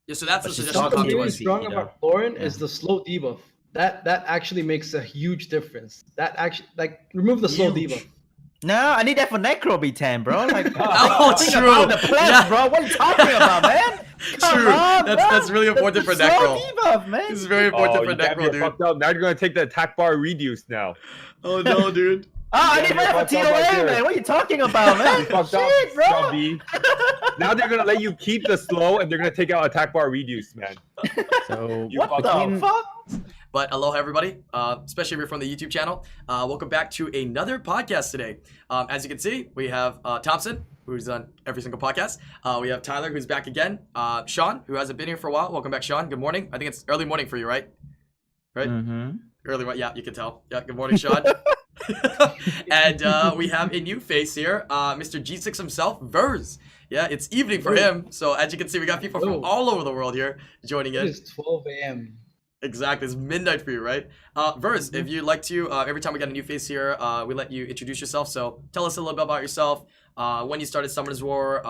Yeah, so that's the she's suggestion. not Something the really T1C, strong you know? about Lauren is the slow debuff. That actually makes a huge difference. That actually, like, remove the slow Huge. debuff. No, I need that for Necro B10, bro. Like, Oh, think true. about the plus, Yeah. bro. What are you talking about, man? Come True. on, That's bro. really important The for Necro. slow debuff, man. This is very important for you can't Necro, get dude. fucked up. Now you're gonna take the attack bar reduce now. Oh no, dude. Oh, I Yeah, need you're that for fucked up TOA, right there. man. What are you talking about, man? You fucked up, Shit, bro. Stubby. Now they're gonna let you keep the slow, and they're gonna take out attack bar reduce, man. So You What fucked the up. fuck? But aloha, everybody, especially if you're from the YouTube channel. Welcome back to another podcast today. As you can see, we have Thompson, who's on every single podcast. We have Tyler, who's back again. Sean, who hasn't been here for a while. Welcome back, Sean. Good morning. I think it's early morning for you, right? Right? Mm-hmm. Early, yeah, you can tell. Yeah, good morning, Sean. And we have a new face here, Mr. G6 himself, Verz. Yeah, it's evening for him. So as you can see, we got people from all over the world here joining It in. is 12 a.m. Exactly, it's midnight for you, right? Verz, if you'd like to, every time we got a new face here, we let you introduce yourself. So tell us a little bit about yourself, when you started Summoners War,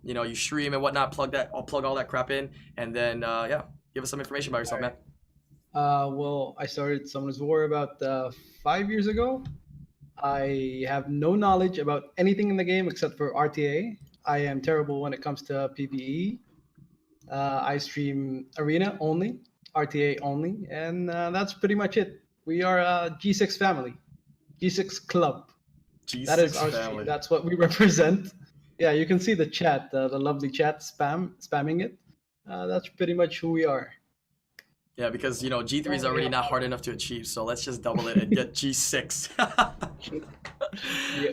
you know, you stream and whatnot, I'll plug all that crap in, and then, yeah, give us some information about yourself, man. Well, I started Summoners War about 5 years ago. I have no knowledge about anything in the game except for RTA. I am terrible when it comes to PvE. I stream Arena only, RTA only, and that's pretty much it. We are a G6 family, G6 club. G6 That is our family. stream. That's what we represent. Yeah, you can see the chat, the lovely chat spamming it. That's pretty much who we are. Yeah, because, you know, G3 is already not hard enough to achieve, so let's just double it and get G6. Yeah.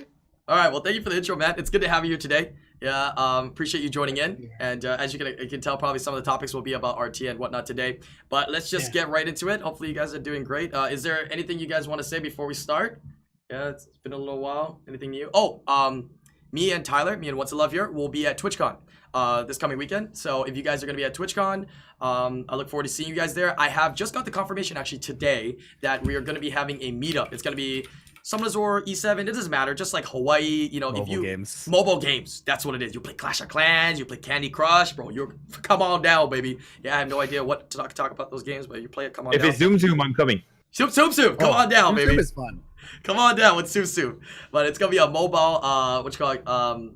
All right, well, thank you for the intro, Matt. It's good to have you here today. Yeah, appreciate you joining in. And as you can tell, probably some of the topics will be about RT and whatnot today. But let's just get right into it. Hopefully you guys are doing great. Is there anything you guys want to say before we start? Yeah, it's been a little while. Anything new? Oh, me and Tyler, me and What's a Love here, will be at TwitchCon this coming weekend. So if you guys are going to be at TwitchCon, I look forward to seeing you guys there. I have just got the confirmation actually today that we are going to be having a meetup. It's going to be Summoners War E7, it doesn't matter, just like Hawaii, you know, mobile games, that's what it is. You play Clash of Clans, you play Candy Crush, bro, come on down, baby. Yeah, I have no idea what to talk about those games, but you play it, come on down. If it's Zoom, I'm coming. Zoom, come on down, baby. Zoom is fun. Come on down with Zoom. But it's gonna be a mobile, what you call it,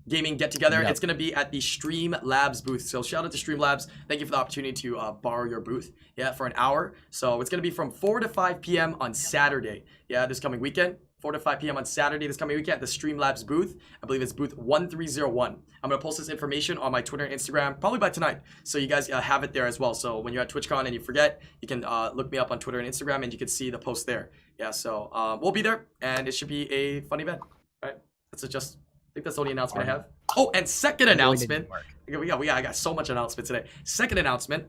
gaming get together. Yep. It's gonna be at the Streamlabs booth. So shout out to Streamlabs. Thank you for the opportunity to borrow your booth. Yeah, for an hour. So it's gonna be from 4 to 5 p.m. on Saturday. Yeah, this coming weekend. 4 to 5 p.m. on Saturday this coming weekend at the Streamlabs booth. I believe it's booth 1301. I'm gonna post this information on my Twitter and Instagram probably by tonight, so you guys have it there as well. So when you're at TwitchCon and you forget, you can look me up on Twitter and Instagram, and you can see the post there. Yeah, so we'll be there, and it should be a fun event. All right, I think that's the only announcement I have. Oh, and second announcement. I got so much announcement today. Second announcement.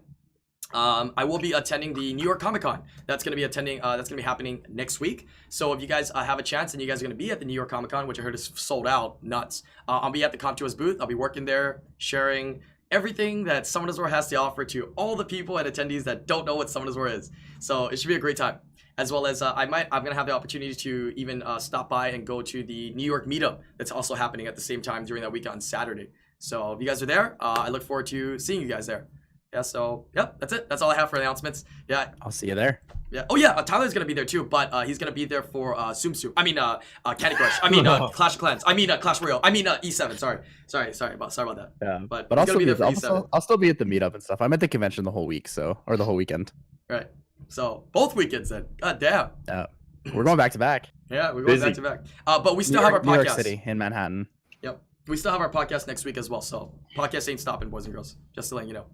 I will be attending the New York Comic Con. That's gonna be happening next week. So if you guys have a chance and you guys are gonna be at the New York Comic Con, which I heard is sold out, nuts. I'll be at the CompTours booth. I'll be working there, sharing everything that Summoners War has to offer to all the people and attendees that don't know what Summoners War is. So it should be a great time. As well as I'm gonna have the opportunity to even stop by and go to the New York meetup that's also happening at the same time during that week on Saturday. So if you guys are there, I look forward to seeing you guys there. Yeah, so yep, that's it. That's all I have for announcements. Yeah, I'll see you there. Yeah. Oh yeah, Tyler's gonna be there too, but he's gonna be there for Candy Crush. I mean Clash of Clans. I mean Clash Royale. I mean E7. Sorry about that. Yeah, but I'll still be there for E7. I'll still be at the meetup and stuff. I'm at the convention the whole week, or the whole weekend. Right. So both weekends then. God damn. Yeah, we're going back to back. Yeah, we're going back to back. But we still have our podcast. New York City in Manhattan. Yep. We still have our podcast next week as well. So podcast ain't stopping, boys and girls. Just to let you know.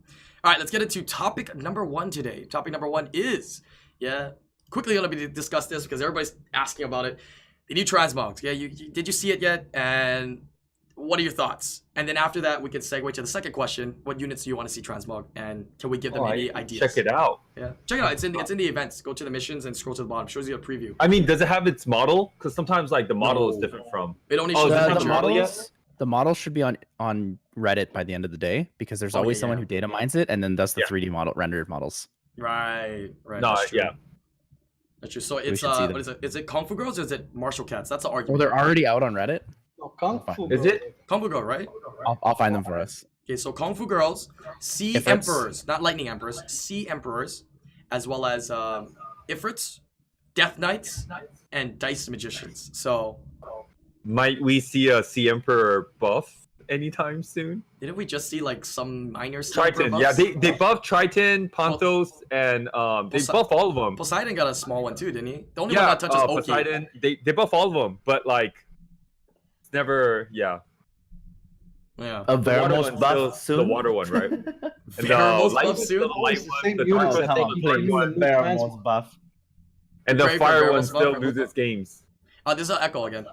All right, let's get into topic number 1 today. Topic number 1 is, quickly gonna be discuss this because everybody's asking about it. The new Transmogs. Yeah, did you see it yet? And what are your thoughts? And then after that, we can segue to the second question: what units do you want to see transmog? And can we give them any ideas? Check it out. Yeah, check it out. It's in the events. Go to the missions and scroll to the bottom. Shows you a preview. I mean, does it have its model? Because sometimes like the model is different from. It only shows the model. The model should be on Reddit by the end of the day because there's always someone who data mines it and then does the 3D model rendered models. Right. No, that's true. yeah. That's true. So it's what is it? Is it Kung Fu Girls or is it Martial Cats? That's the argument. Well, they're already out on Reddit. No, Kung Fu. Is it Kung Fu Girl, right? I'll find them for us. Okay, so Kung Fu Girls, Sea Ifrits. Emperors, not Lightning Emperors, Sea Emperors, as well as Ifrits, Death Knights, and Dice Magicians. So, Might we see a Sea Emperor buff anytime soon? didn't we just see like some minor Sea Emperor Triton, yeah, buffs? they buff Triton, Ponthos, and they buff all of them. Poseidon got a small one too, didn't he? The only one that touches Oki. Poseidon, they buff all of them, but like, it's never, yeah. Yeah. A The water Veramos one's buff still soon. the water one, right? And Veramos light buff one's soon? still the light It's the one, same the unit dark that one's they still the keep dark bringing one. the Veramos buff. And the Pray for fire Veramos one buff, still Veramos loses buff. games. This is an Echo again.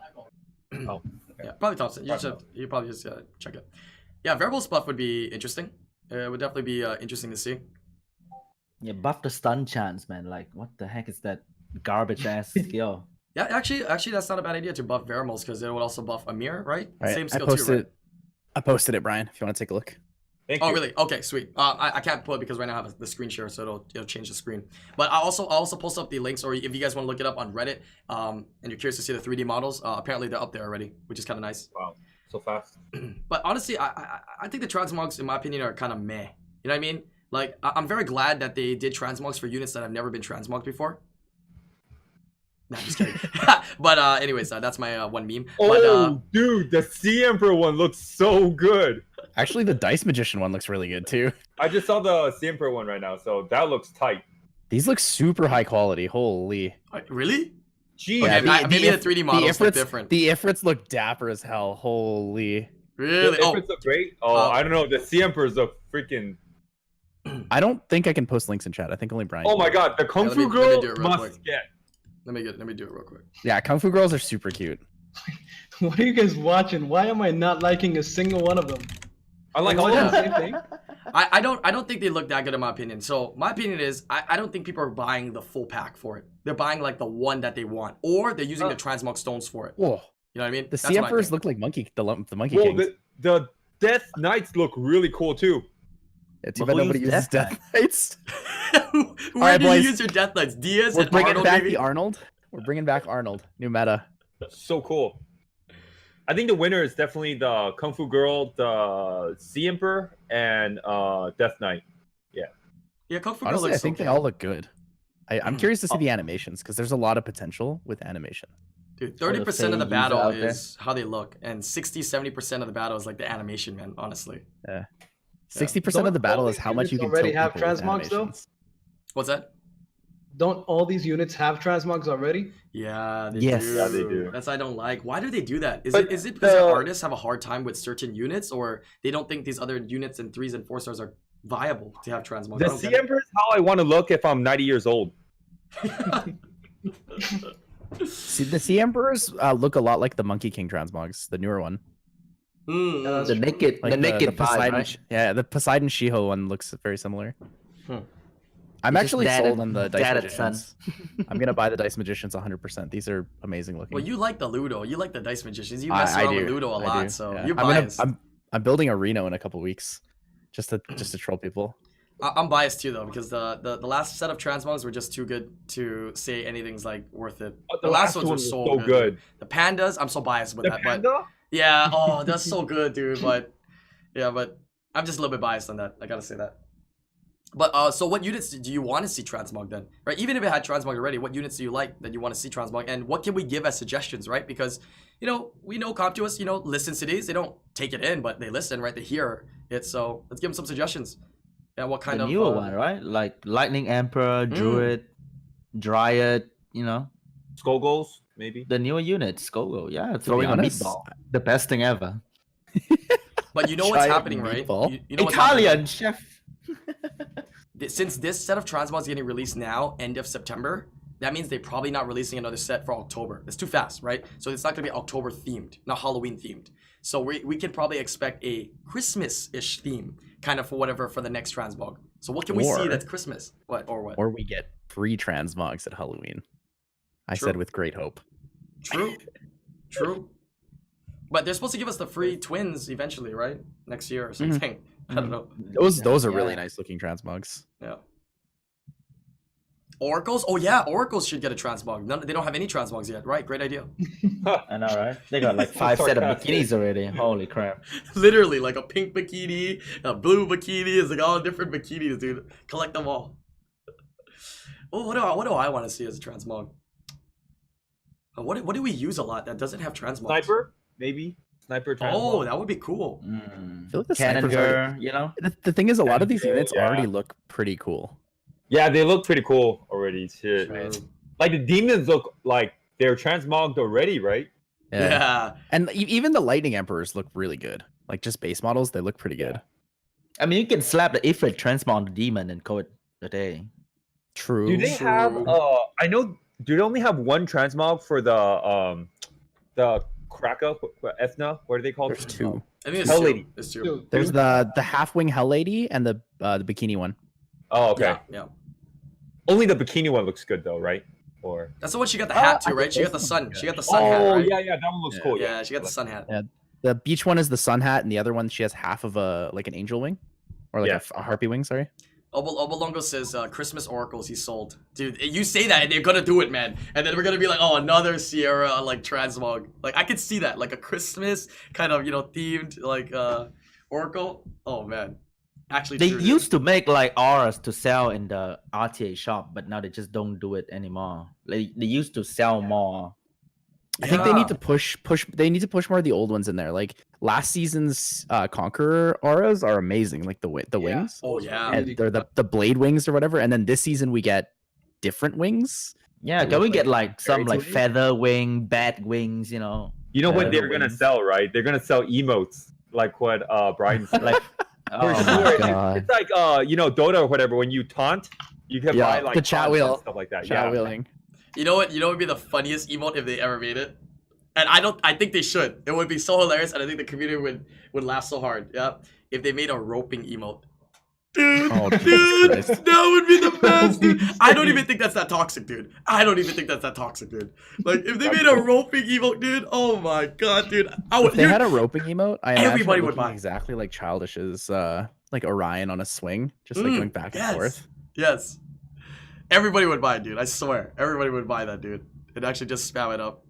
Oh, Yeah, probably Thompson. You probably just check it. Yeah, Variable buff would be interesting. It would definitely be interesting to see. Yeah, buff the stun chance, man. Like, what the heck is that garbage ass skill? Yeah, actually, that's not a bad idea to buff Verimals because it would also buff Amir, right? All right, Same I skill posted, too, right? I posted it, Brian. If you want to take a look. thank Oh, you. really? Okay, sweet. I can't put it because right now I have the screen share, so it'll change the screen. But I'll also post up the links, or if you guys want to look it up on Reddit, and you're curious to see the 3D models, apparently they're up there already, which is kind of nice. Wow, so fast. But honestly, I think the Transmogs, in my opinion, are kind of meh. You know what I mean? Like, I'm very glad that they did Transmogs for units that have never been Transmogged before. Nah, I'm just kidding. But anyways, that's my one meme. Oh, dude, the Sea Emperor one looks so good. Actually, the Dice Magician one looks really good too. I just saw the Sea Emperor one right now, so that looks tight. These look super high quality. Holy. Really? Jeez, Okay, Yeah, maybe the 3D models look Ifrits, different. the Ifrits look dapper as hell. Holy. Really? the Oh, Ifrits look great. Oh, I don't know. The Sea Emperors look freaking. I don't think I can post links in chat. I think only Brian. Oh can. my god, the Kung let Fu me do Girl it real must quick. get. let me do it real quick. Yeah, Kung Fu Girls are super cute. What are you guys watching? Why am I not liking a single one of them? I like Am all I of the them. same thing? I don't think they look that good in my opinion. So my opinion is I don't think people are buying the full pack for it. They're buying like the one that they want, or they're using the Transmog stones for it. Whoa. You know what I mean? The That's Sea what I Emperors think. look like the Monkey Well, Kings. the Death Knights look really cool too. Yeah, too Well, bad who nobody used uses Death Death Knights. Where Alright, do boys. you use your Death Knights? Diaz We're and bringing Arnold, back maybe? the Arnold. We're bringing back Arnold. New meta. So cool. I think the winner is definitely the Kung Fu Girl, the Sea Emperor, and Death Knight. Yeah, Kung Fu Girl Honestly, I looks think okay. they all look good. I'm curious to see the animations because there's a lot of potential with animation. Dude, For the 30% of the Saiyans battle out there. is how they look, and 60-70% of the battle is like the animation, man. Honestly. 60% of the battle is how much you can Already tilt have people with transmogs, though? animations. What's that? Don't all these units have transmogs already? Yeah, they Yes. do. Yeah, they do. That's what I don't like. Why do they do that? Is But it because their the- artists have a hard time with certain units, or they don't think these other units in 3s and 4 stars are viable to have transmogs? I The don't Sea get it. Emperor is how I want to look if I'm 90 years old. See, the Sea Emperors look a lot like the Monkey King transmogs, the newer one. Mm, The naked, Like the naked vibe, Poseidon, right? yeah, the Poseidon Shiho one looks very similar. Hmm. I'm It's just actually dad sold and- on the Dice dad and son. Magicians. I'm gonna buy the Dice Magicians 100%. These are amazing looking. Well, you like the Ludo. You like the Dice Magicians. You mess I around do. with Ludo a I lot, do, so yeah. you're I'm gonna- biased. I'm building a Reno in a couple weeks, just to troll people. I'm biased too, though, because the last set of transmogs were just too good to say anything's like worth it. The last one was so good. The pandas, I'm so biased with The that. But panda? yeah, oh, that's so good, dude. But yeah, but I'm just a little bit biased on that. I gotta say that. But so what units do you want to see transmog then? Right? Even if it had transmog already, what units do you like that you want to see transmog? And what can we give as suggestions, right? Because we know Comptuous, listens to these. They don't take it in, but they listen, right? They hear it. So let's give them some suggestions. Yeah, what kind The of newer one, right? Like Lightning Emperor, Druid, Dryad, Skull goals, maybe. the newer units. Go, yeah, be throwing a honest, meatball. The best thing ever. But you know what's Giant happening, right? meatball. You know what's happening, Italian right? chef. Since this set of transmogs getting released now, end of September, that means they're probably not releasing another set for October. It's too fast, right? So it's not gonna be October themed, not Halloween themed. So we can probably expect a Christmas-ish theme, kind of for the next transmog. So what can we see Or- that's Christmas? What? Or we get free transmogs at Halloween. I True. said with great hope. True. True. But they're supposed to give us the free twins eventually, right? Next year or something. I don't know. Those are really Yeah. nice looking transmogs. Yeah. Oracles? Oh yeah, Oracles should get a transmog. None, they don't have any transmogs yet, right? Great idea. I know, right? They got like 5 set of sarcastic. bikinis already. Holy crap! Literally, like a pink bikini, a blue bikini. It's like all different bikinis, dude. Collect them all. Oh, what do I want to see as a transmog? What do we use a lot that doesn't have transmogs? Sniper, maybe. Sniper transmog. Oh, that would be cool. I feel like the Cannon snipers already- girl, you know. The thing is, a lot of these units Yeah. already look pretty cool. Yeah, they look pretty cool already. Shit. True. Like the demons look like they're transmogged already, right? Yeah. And even the lightning emperors look really good. Like just base models, they look pretty good. I mean, you can slap the Ifrit transmog on the demon and call it a day. True. Do they have? True. I know. Do they only have one transmog for the Kraka Ethna? What are they called? There's two. I think it's Hell two. Lady. It's two. Dude, There's the half wing hell lady and the bikini one. Oh, okay. Yeah. Only the bikini one looks good though, right? Or That's the one she got the hat to, right? She got the sun. She got the sun oh hat, right? yeah, that one looks Yeah. cool. Yeah, she got the sun hat. Yeah. The beach one is the sun hat, and the other one she has half of a like an angel wing, or like Yeah. a harpy wing. Sorry. Obolongo says Christmas oracles he sold. Dude, you say that and they're gonna do it, man. And then we're gonna be like, oh, another Sierra like transmog. Like I could see that, like a Christmas kind of themed like oracle. Oh man, actually, They true, dude. used to make like auras to sell in the RTA shop, but now they just don't do it anymore. They used to sell more. I think they need Yeah. to push. They need to push more of the old ones in there. Like last season's Conqueror auras are amazing. Like the wings, Oh yeah. and they're the blade wings or whatever. And then this season we get different wings. Yeah, They can we look get like like some fairy like tales. feather wing, bat wings? You know, You know what Yeah. they're gonna sell, right? They're gonna sell emotes, like what Brian said. like. For Oh, sure. God. It's like Dota or whatever. When you taunt, you can Yeah, buy like the chat taunts and wheel. stuff like that. Chat Yeah. wheeling. You know what? You know what would be the funniest emote if they ever made it? And I think they should. It would be so hilarious, and I think the community would laugh so hard. Yeah. If they made a roping emote. Dude, Oh, Jesus dude, Christ. that would be the best, dude. I don't even think that's that toxic, dude. I don't even think that's that toxic, dude. Like, if they made a roping emote, dude, oh my god, dude. I would. If they had a roping emote, I imagine Everybody it would looking buy. exactly like Childish's, like Orion on a swing, just like Mm, going back and yes. forth. Yes. Everybody would buy it, dude. I swear. Everybody would buy that, dude. And actually just spam it up.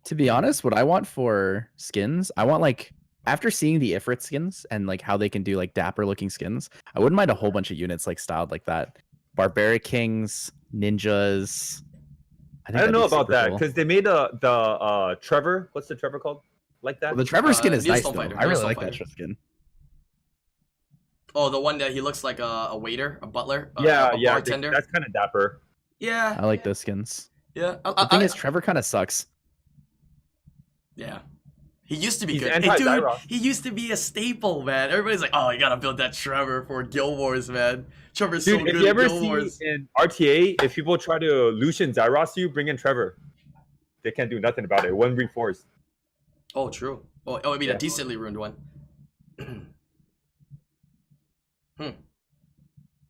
To be honest, what I want for skins, I want like after seeing the Ifrit skins and like how they can do like dapper looking skins, I wouldn't mind a whole bunch of units like styled like that. Barbaric Kings, ninjas. I don't that'd know be about super that cool. because they made the Trevor. What's the Trevor called? Like that? Well, the Trevor skin is nice Neilstone though. Fighter, I really Neilstone like Fighter. that shit skin. Oh, the one that he looks like a waiter, a butler, a yeah. bartender. That's kind of dapper. Yeah. I like those skins. Yeah. The thing is, Trevor kind of sucks. Yeah. He used to be He's good. Hey, dude, anti-Zyros. he used to be a staple, man. Everybody's like, oh, you gotta build that Trevor for Guild Wars, man. Trevor's so Dude, good if you at ever Guild see Wars. in RTA, if people try to Lucian Zyros you, bring in Trevor. They can't do nothing about it. One reinforced. Oh, true. Oh, I mean a Yeah. decently ruined one.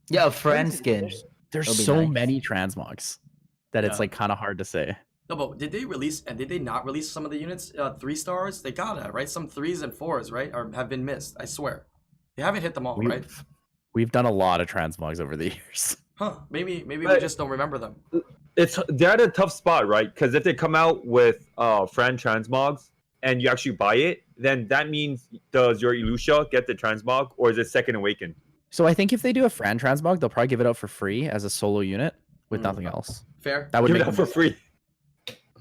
Yeah, a friend skin. There's That'd be so nice. many transmogs that it's Yeah. like kind of hard to say. No, but did they not release some of the units 3 stars? They gotta, right? Some 3s and 4s, right? Or have been missed. I swear. They haven't hit them all, right? We've done a lot of transmogs over the years. Huh. Maybe we But- just don't remember them. They're at a tough spot, right? Because if they come out with Fran Transmogs and you actually buy it, then that means does your Elucia get the transmog or is it Second Awakened? So I think if they do a Fran transmog, they'll probably give it out for free as a solo unit with Mm. nothing else. Fair. That would Give make it out for free.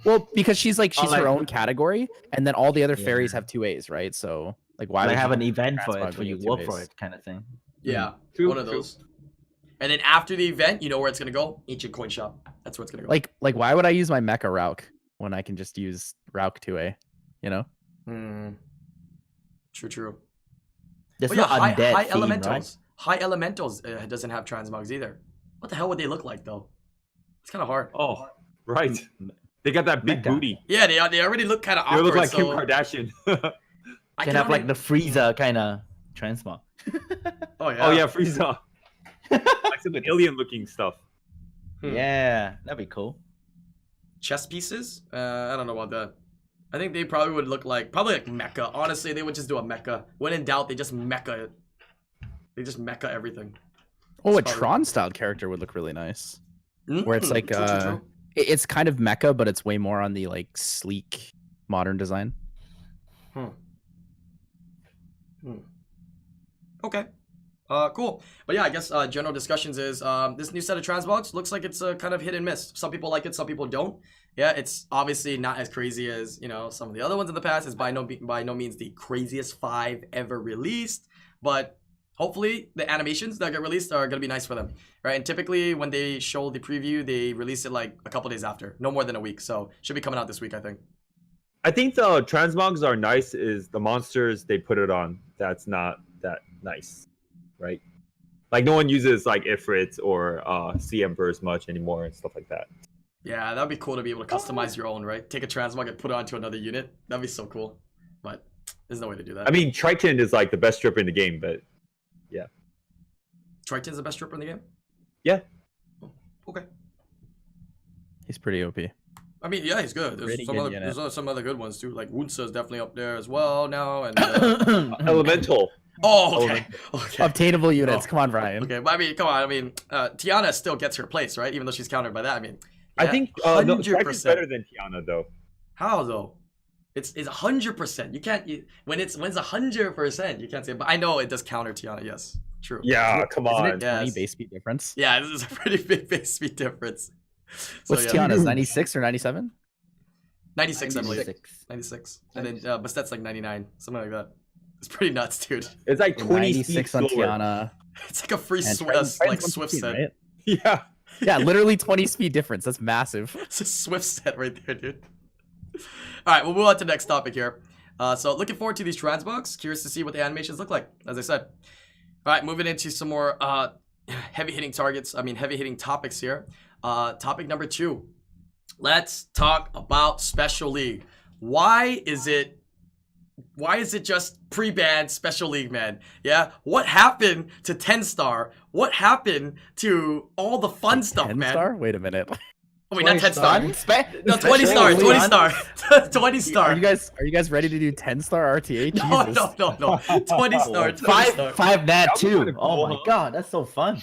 well because she's Or her like- own category, and then all the other Yeah. fairies have 2As, right? So like why Like would have you an event for transmog it, for when you you work have for 2As? it, kind of thing. Yeah. True, One of true. those. And then after the event, you know where it's gonna go? Ancient Coin Shop. That's where it's gonna go. like why would I use my Mecha Rauk when I can just use Rauk 2A? You know? Hmm. True. There's Oh, no yeah, undead high theme, elementals. right? High elementals doesn't have transmogs either. What the hell would they look like though? It's kind of hard. Oh, right. They got that big Mega. booty. Yeah, they already look kind of They awkward. look like so Kim Kardashian. I Can can have only... like the freezer kind of transmog. Oh yeah. Oh yeah, Frieza. Like some alien looking stuff. Hmm. Yeah, that'd be cool. Chess pieces? I don't know about that. I think they probably would look like mecha. Honestly, they would just do a mecha. When in doubt, they just mecha it. They just mecha everything. Oh, a Sorry. Tron styled character would look really nice. where it's like True. it's kind of mecha, but it's way more on the like sleek modern design. Okay. Cool. But yeah, I guess general discussions is this new set of Transmogs looks like it's kind of hit and miss. Some people like it, some people don't. Yeah, it's obviously not as crazy as, you know, some of the other ones in the past. It's by no means the craziest 5 ever released, but hopefully the animations that get released are gonna be nice for them, right? And typically when they show the preview, they release it like a couple days after, no more than a week. So should be coming out this week, I think. I think the transmogs are nice. Is the monsters they put it on that's not that nice, right? Like no one uses like Ifrits or Sea Emperors much anymore and stuff like that. Yeah, that'd be cool to be able to customize your own, right? Take a transmog and put it onto another unit. That'd be so cool. But there's no way to do that. I mean, Triton is like the best stripper in the game, but yeah. Triton's the best stripper in the game? Yeah. Oh, okay. He's pretty OP. I mean, yeah, he's good. Pretty good unit. There's some other good ones too. Like Wunsa's definitely up there as well now. And Elemental. oh, okay. Okay. Obtainable units. Oh. Come on, Brian. Okay, but I mean, come on. I mean, Tiana still gets her place, right? Even though she's countered by that. I mean, I yeah, think no, Triton's better than Tiana though. How though? It's 100%. You can't when it's 100%. You can't say. But I know it does counter Tiana. Yes, true. Yeah, come Isn't on. it 20 Yes. base speed difference? Yeah, this is a pretty big base speed difference. So, What's yeah. Tiana's? 96 or 97? 96, I believe. 96. 96. And then Bastet's like 99. Something like that. It's pretty nuts, dude. It's like 20 96 speed on slower. Tiana. It's like a free And Swift, Triton's like 115, Swift set. right? Yeah. Yeah, literally 20 speed difference. That's massive. It's a Swift set right there, dude. All right, we'll move on to the next topic here. So looking forward to these Transmogs. Curious to see what the animations look like, as I said. All right, moving into some more heavy-hitting topics here. Topic number 2. Let's talk about Special League. Why is it just pre-banned Special League, man? Yeah? What happened to 10-star? What happened to all the fun stuff, 10 man? star? Wait a minute. Oh, wait, not 10 star. No, 20 Special star, League? 20 star. 20 star. Are you guys ready to do 10 star RTA? No, Jesus. no. 20 star, 20 star. Five nat That was two. kinda Oh cool, my huh? god, that's so fun.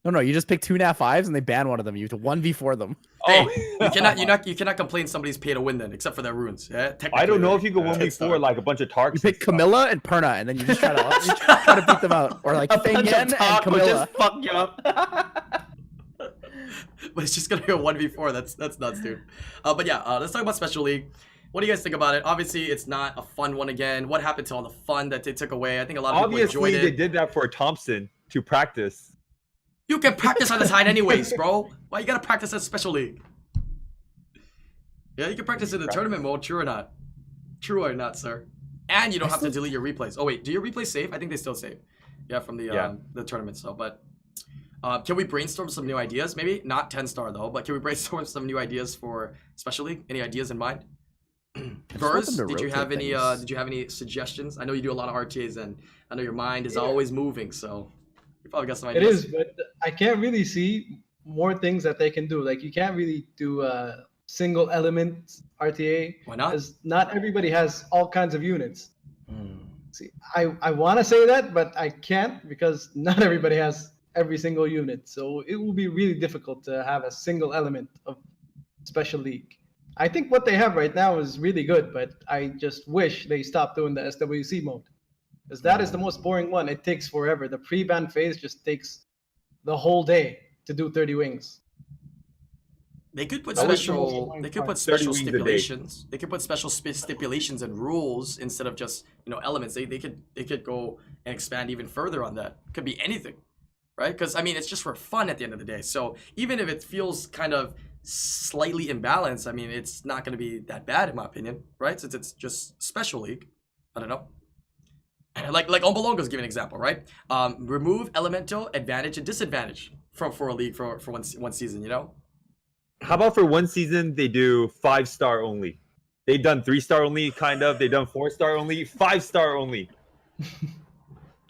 No, you just pick 2 nat 5s and they ban one of them. You have to 1v4 them. Hey, Oh. you cannot complain somebody's pay to win then, except for their runes. Yeah, I don't know technically, if you go 10 star. 1v4 like a bunch of Tarks. You pick Camilla and Perna, and then you just try to beat them out. Or like A bunch Fingen of and talk will Camilla. just fuck you up. But it's just gonna be a 1v4. That's nuts, dude. But yeah, let's talk about Special League. What do you guys think about it? Obviously, it's not a fun one again. What happened to all the fun that they took away? I think a lot of people Obviously, enjoyed they it. did that for Thompson to practice. You can practice on the side anyways, bro. Why you gotta practice at Special League? Yeah, you can practice in the tournament mode. True or not? True or not, sir? And you don't have to delete your replays. Oh wait, do your replays save? I think they still save. Yeah, from the tournament. So, but can we brainstorm some new ideas? Maybe not 10 star though, but can we brainstorm some new ideas for Special League? Any ideas in mind? Burrs, did you have any suggestions? I know you do a lot of RTAs, and I know your mind is always moving, so you probably got some It ideas. is, but I can't really see more things that they can do. Like you can't really do a single element RTA. Why not? Because not everybody has all kinds of units. See, I want to say that, but I can't because not everybody has every single unit. So it will be really difficult to have a single element of Special League. I think what they have right now is really good, but I just wish they stopped doing the SWC mode. Because that is the most boring one. It takes forever. The pre-ban phase just takes the whole day to do 30 wings. They could put That was special. the They could put 30 special wings a day. stipulations. They could put special stipulations and rules instead of just elements. They could go and expand even further on that. Could be anything, right? Because I mean, it's just for fun at the end of the day. So even if it feels kind of slightly imbalanced, I mean, it's not going to be that bad in my opinion, right? Since it's just Special League. I don't know. Like Ombolongo's give an example, right? Remove elemental advantage and disadvantage for a league for one season. How about for one season they do 5-star only? They've done 3-star only, kind of. They've done 4-star only, 5-star only.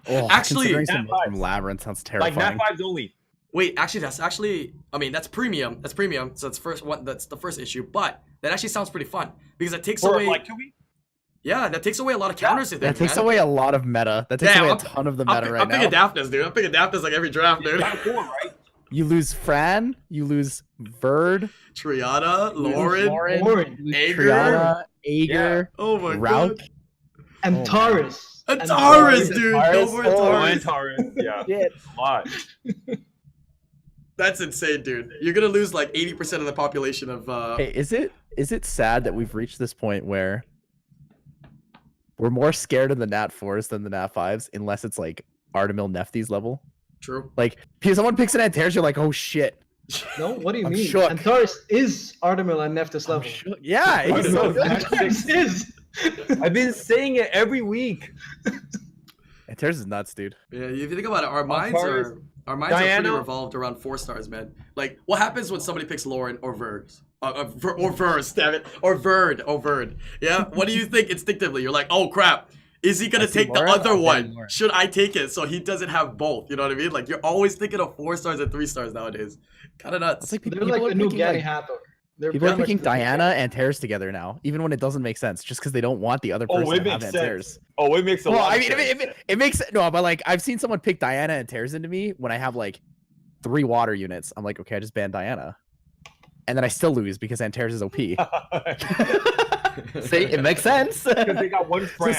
Oh, Actually, considering some Nat moves from 5s. Labyrinth sounds Like terrifying. Nat 5s only. Wait, actually, that's premium. That's premium. So that's the first issue. But that actually sounds pretty fun because it takes For away. like 2 weeks? Yeah, that takes away a lot of counters. I think, That takes man. away a lot of meta. That takes Damn, away a I'm- ton of the I'm meta picking right now. Daphnis, dude. I'm picking Daphnis like every draft, dude. Nat 4, right? You lose Fran. You lose Verd. Triana, you lose Lauren, Lauren. you lose Ager. Triana, Ager, Oh my Rauk. god. And Oh, man. Taurus. And And Taurus, Taurus. dude. Go Taurus. for Oh, Taurus. Taurus, yeah. Shit. A lot. That's insane, dude. You're gonna lose like 80% of the population of Hey, is it sad that we've reached this point where we're more scared of the Nat 4s than the Nat 5s unless it's like Artemil Nefty's level? True. Like, if someone picks an Antares, you're like, oh shit. No, what do you I'm mean? shook. And Taurus is Artemil and Neftis level. Yeah, he's so Artemil's good. Nat Taurus is. I've been saying it every week. Antares is nuts, dude. Yeah, if you think about it, our minds Taurus, are pretty Diana. revolved around 4 stars, man. Like, what happens when somebody picks Lauren or Verse? Or Verse, damn it. Or Verd. Yeah? What do you think instinctively? You're like, oh crap. Is he gonna I see take the Lauren, other I'm one? betting Lauren. Should I take it so he doesn't have both? You know what I mean? Like, you're always thinking of 4 stars and 3 stars nowadays. Kinda nuts. It's like They're people like are the new picking, Gani like, Hathor. They're people are pretty much picking the new Diana and Antares together now, even when it doesn't make sense, just because they don't want the other Oh, person it to have makes Antares. sense. Oh, it makes a Well, lot I of mean, sense. it makes no, but like I've seen someone pick Diana and Antares into me when I have like 3 water units. I'm like, okay, I just banned Diana, and then I still lose because Antares is OP. See, it makes sense. Because they got one So friend.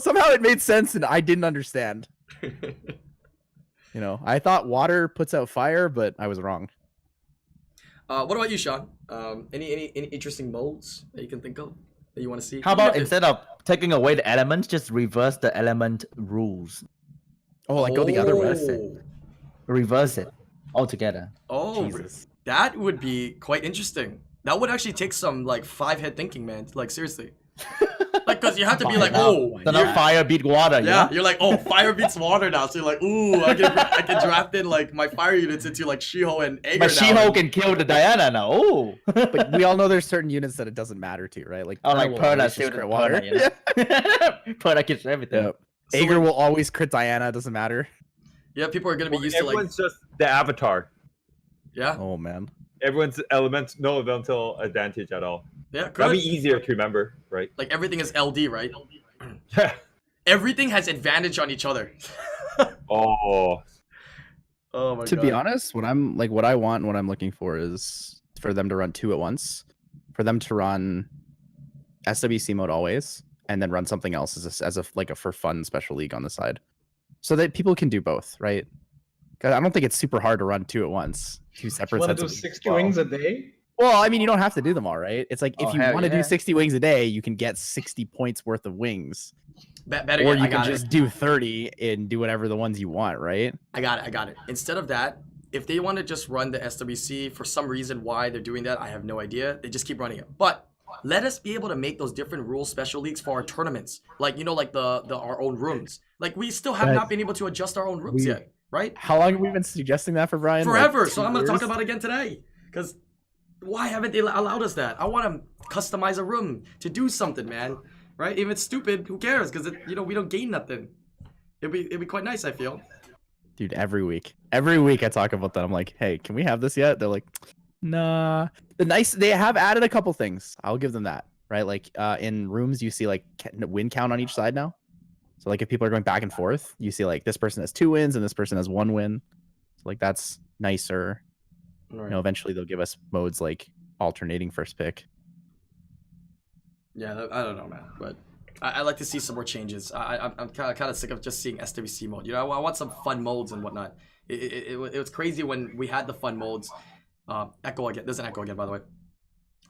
somehow it made sense, and I didn't understand. You know, I thought water puts out fire, but I was wrong. What about you, Sean? Any interesting molds that you can think of that you want to see? How Even about if it- instead of taking away the elements, just reverse the element rules? Oh, like go the other way. Oh. Reverse it altogether. Oh, Jesus. that would be quite interesting. That would actually take some like 5-head thinking, man. Like seriously, like because you have to be like, oh, So now you're- fire beat water. yeah, Yeah. you're like, oh, fire beats water now. So you're like, ooh, I can draft in like my fire units into like Shiho and Ager But now. She-Hulk can kill the Diana now. Oh. But we all know there's certain units that it doesn't matter to, right? Like Oh, like will Perla always still just the crit water. Perla, you know? Perla kills everything. Yep. So, Ager like, will always crit Diana. It doesn't matter. yeah, people are gonna be Well, used to like, everyone's just the avatar. yeah, Oh man. Everyone's no elemental advantage at all. yeah, That'd correct. be easier to remember, right? Like everything is LD, right? Yeah. Everything has advantage on each other. Oh, Oh my To god. be honest, what I want and what I'm looking for is for them to run 2 at once, for them to run SWC mode always, and then run something else as a like a for fun special league on the side, so that people can do both, right? Because I don't think it's super hard to run 2 at once, 2 separate Want to sets do of 60 wings a day? Well, I mean, you don't have to do them all, right? It's like if Oh, you hell want to yeah. do 60 wings a day, you can get 60 points worth of wings, Better or yet, you I can got it. just do 30 and do whatever the ones you want, right? I got it. Instead of that, if they want to just run the SWC for some reason why they're doing that, I have no idea. They just keep running it. But let us be able to make those different rule special leagues for our tournaments. Like, you know, like the our own rooms. Like we still have But not been able to adjust our own rooms we- yet, right? How long have we been suggesting that for Brian? Like, Forever. 2 So I'm gonna talk years? about it again today. Because why haven't they allowed us that? I want to customize a room to do something, man. Right? If it's stupid, who cares? Because you know we don't gain nothing. It'd be quite nice, I feel. Dude, every week I talk about that. I'm like, hey, can we have this yet? They're like, nah. They have added a couple things. I'll give them that, right? Like in rooms, you see like win count on each side now. So like if people are going back and forth, you see like this person has 2 wins and this person has 1 win. So like that's nicer. Right. You know, eventually they'll give us modes like alternating first pick. Yeah, I don't know, man, but I like to see some more changes. I'm kind of sick of just seeing SWC mode. You know, I want some fun modes and whatnot. It was crazy when we had the fun modes. Echo again. There's an echo again, by the way.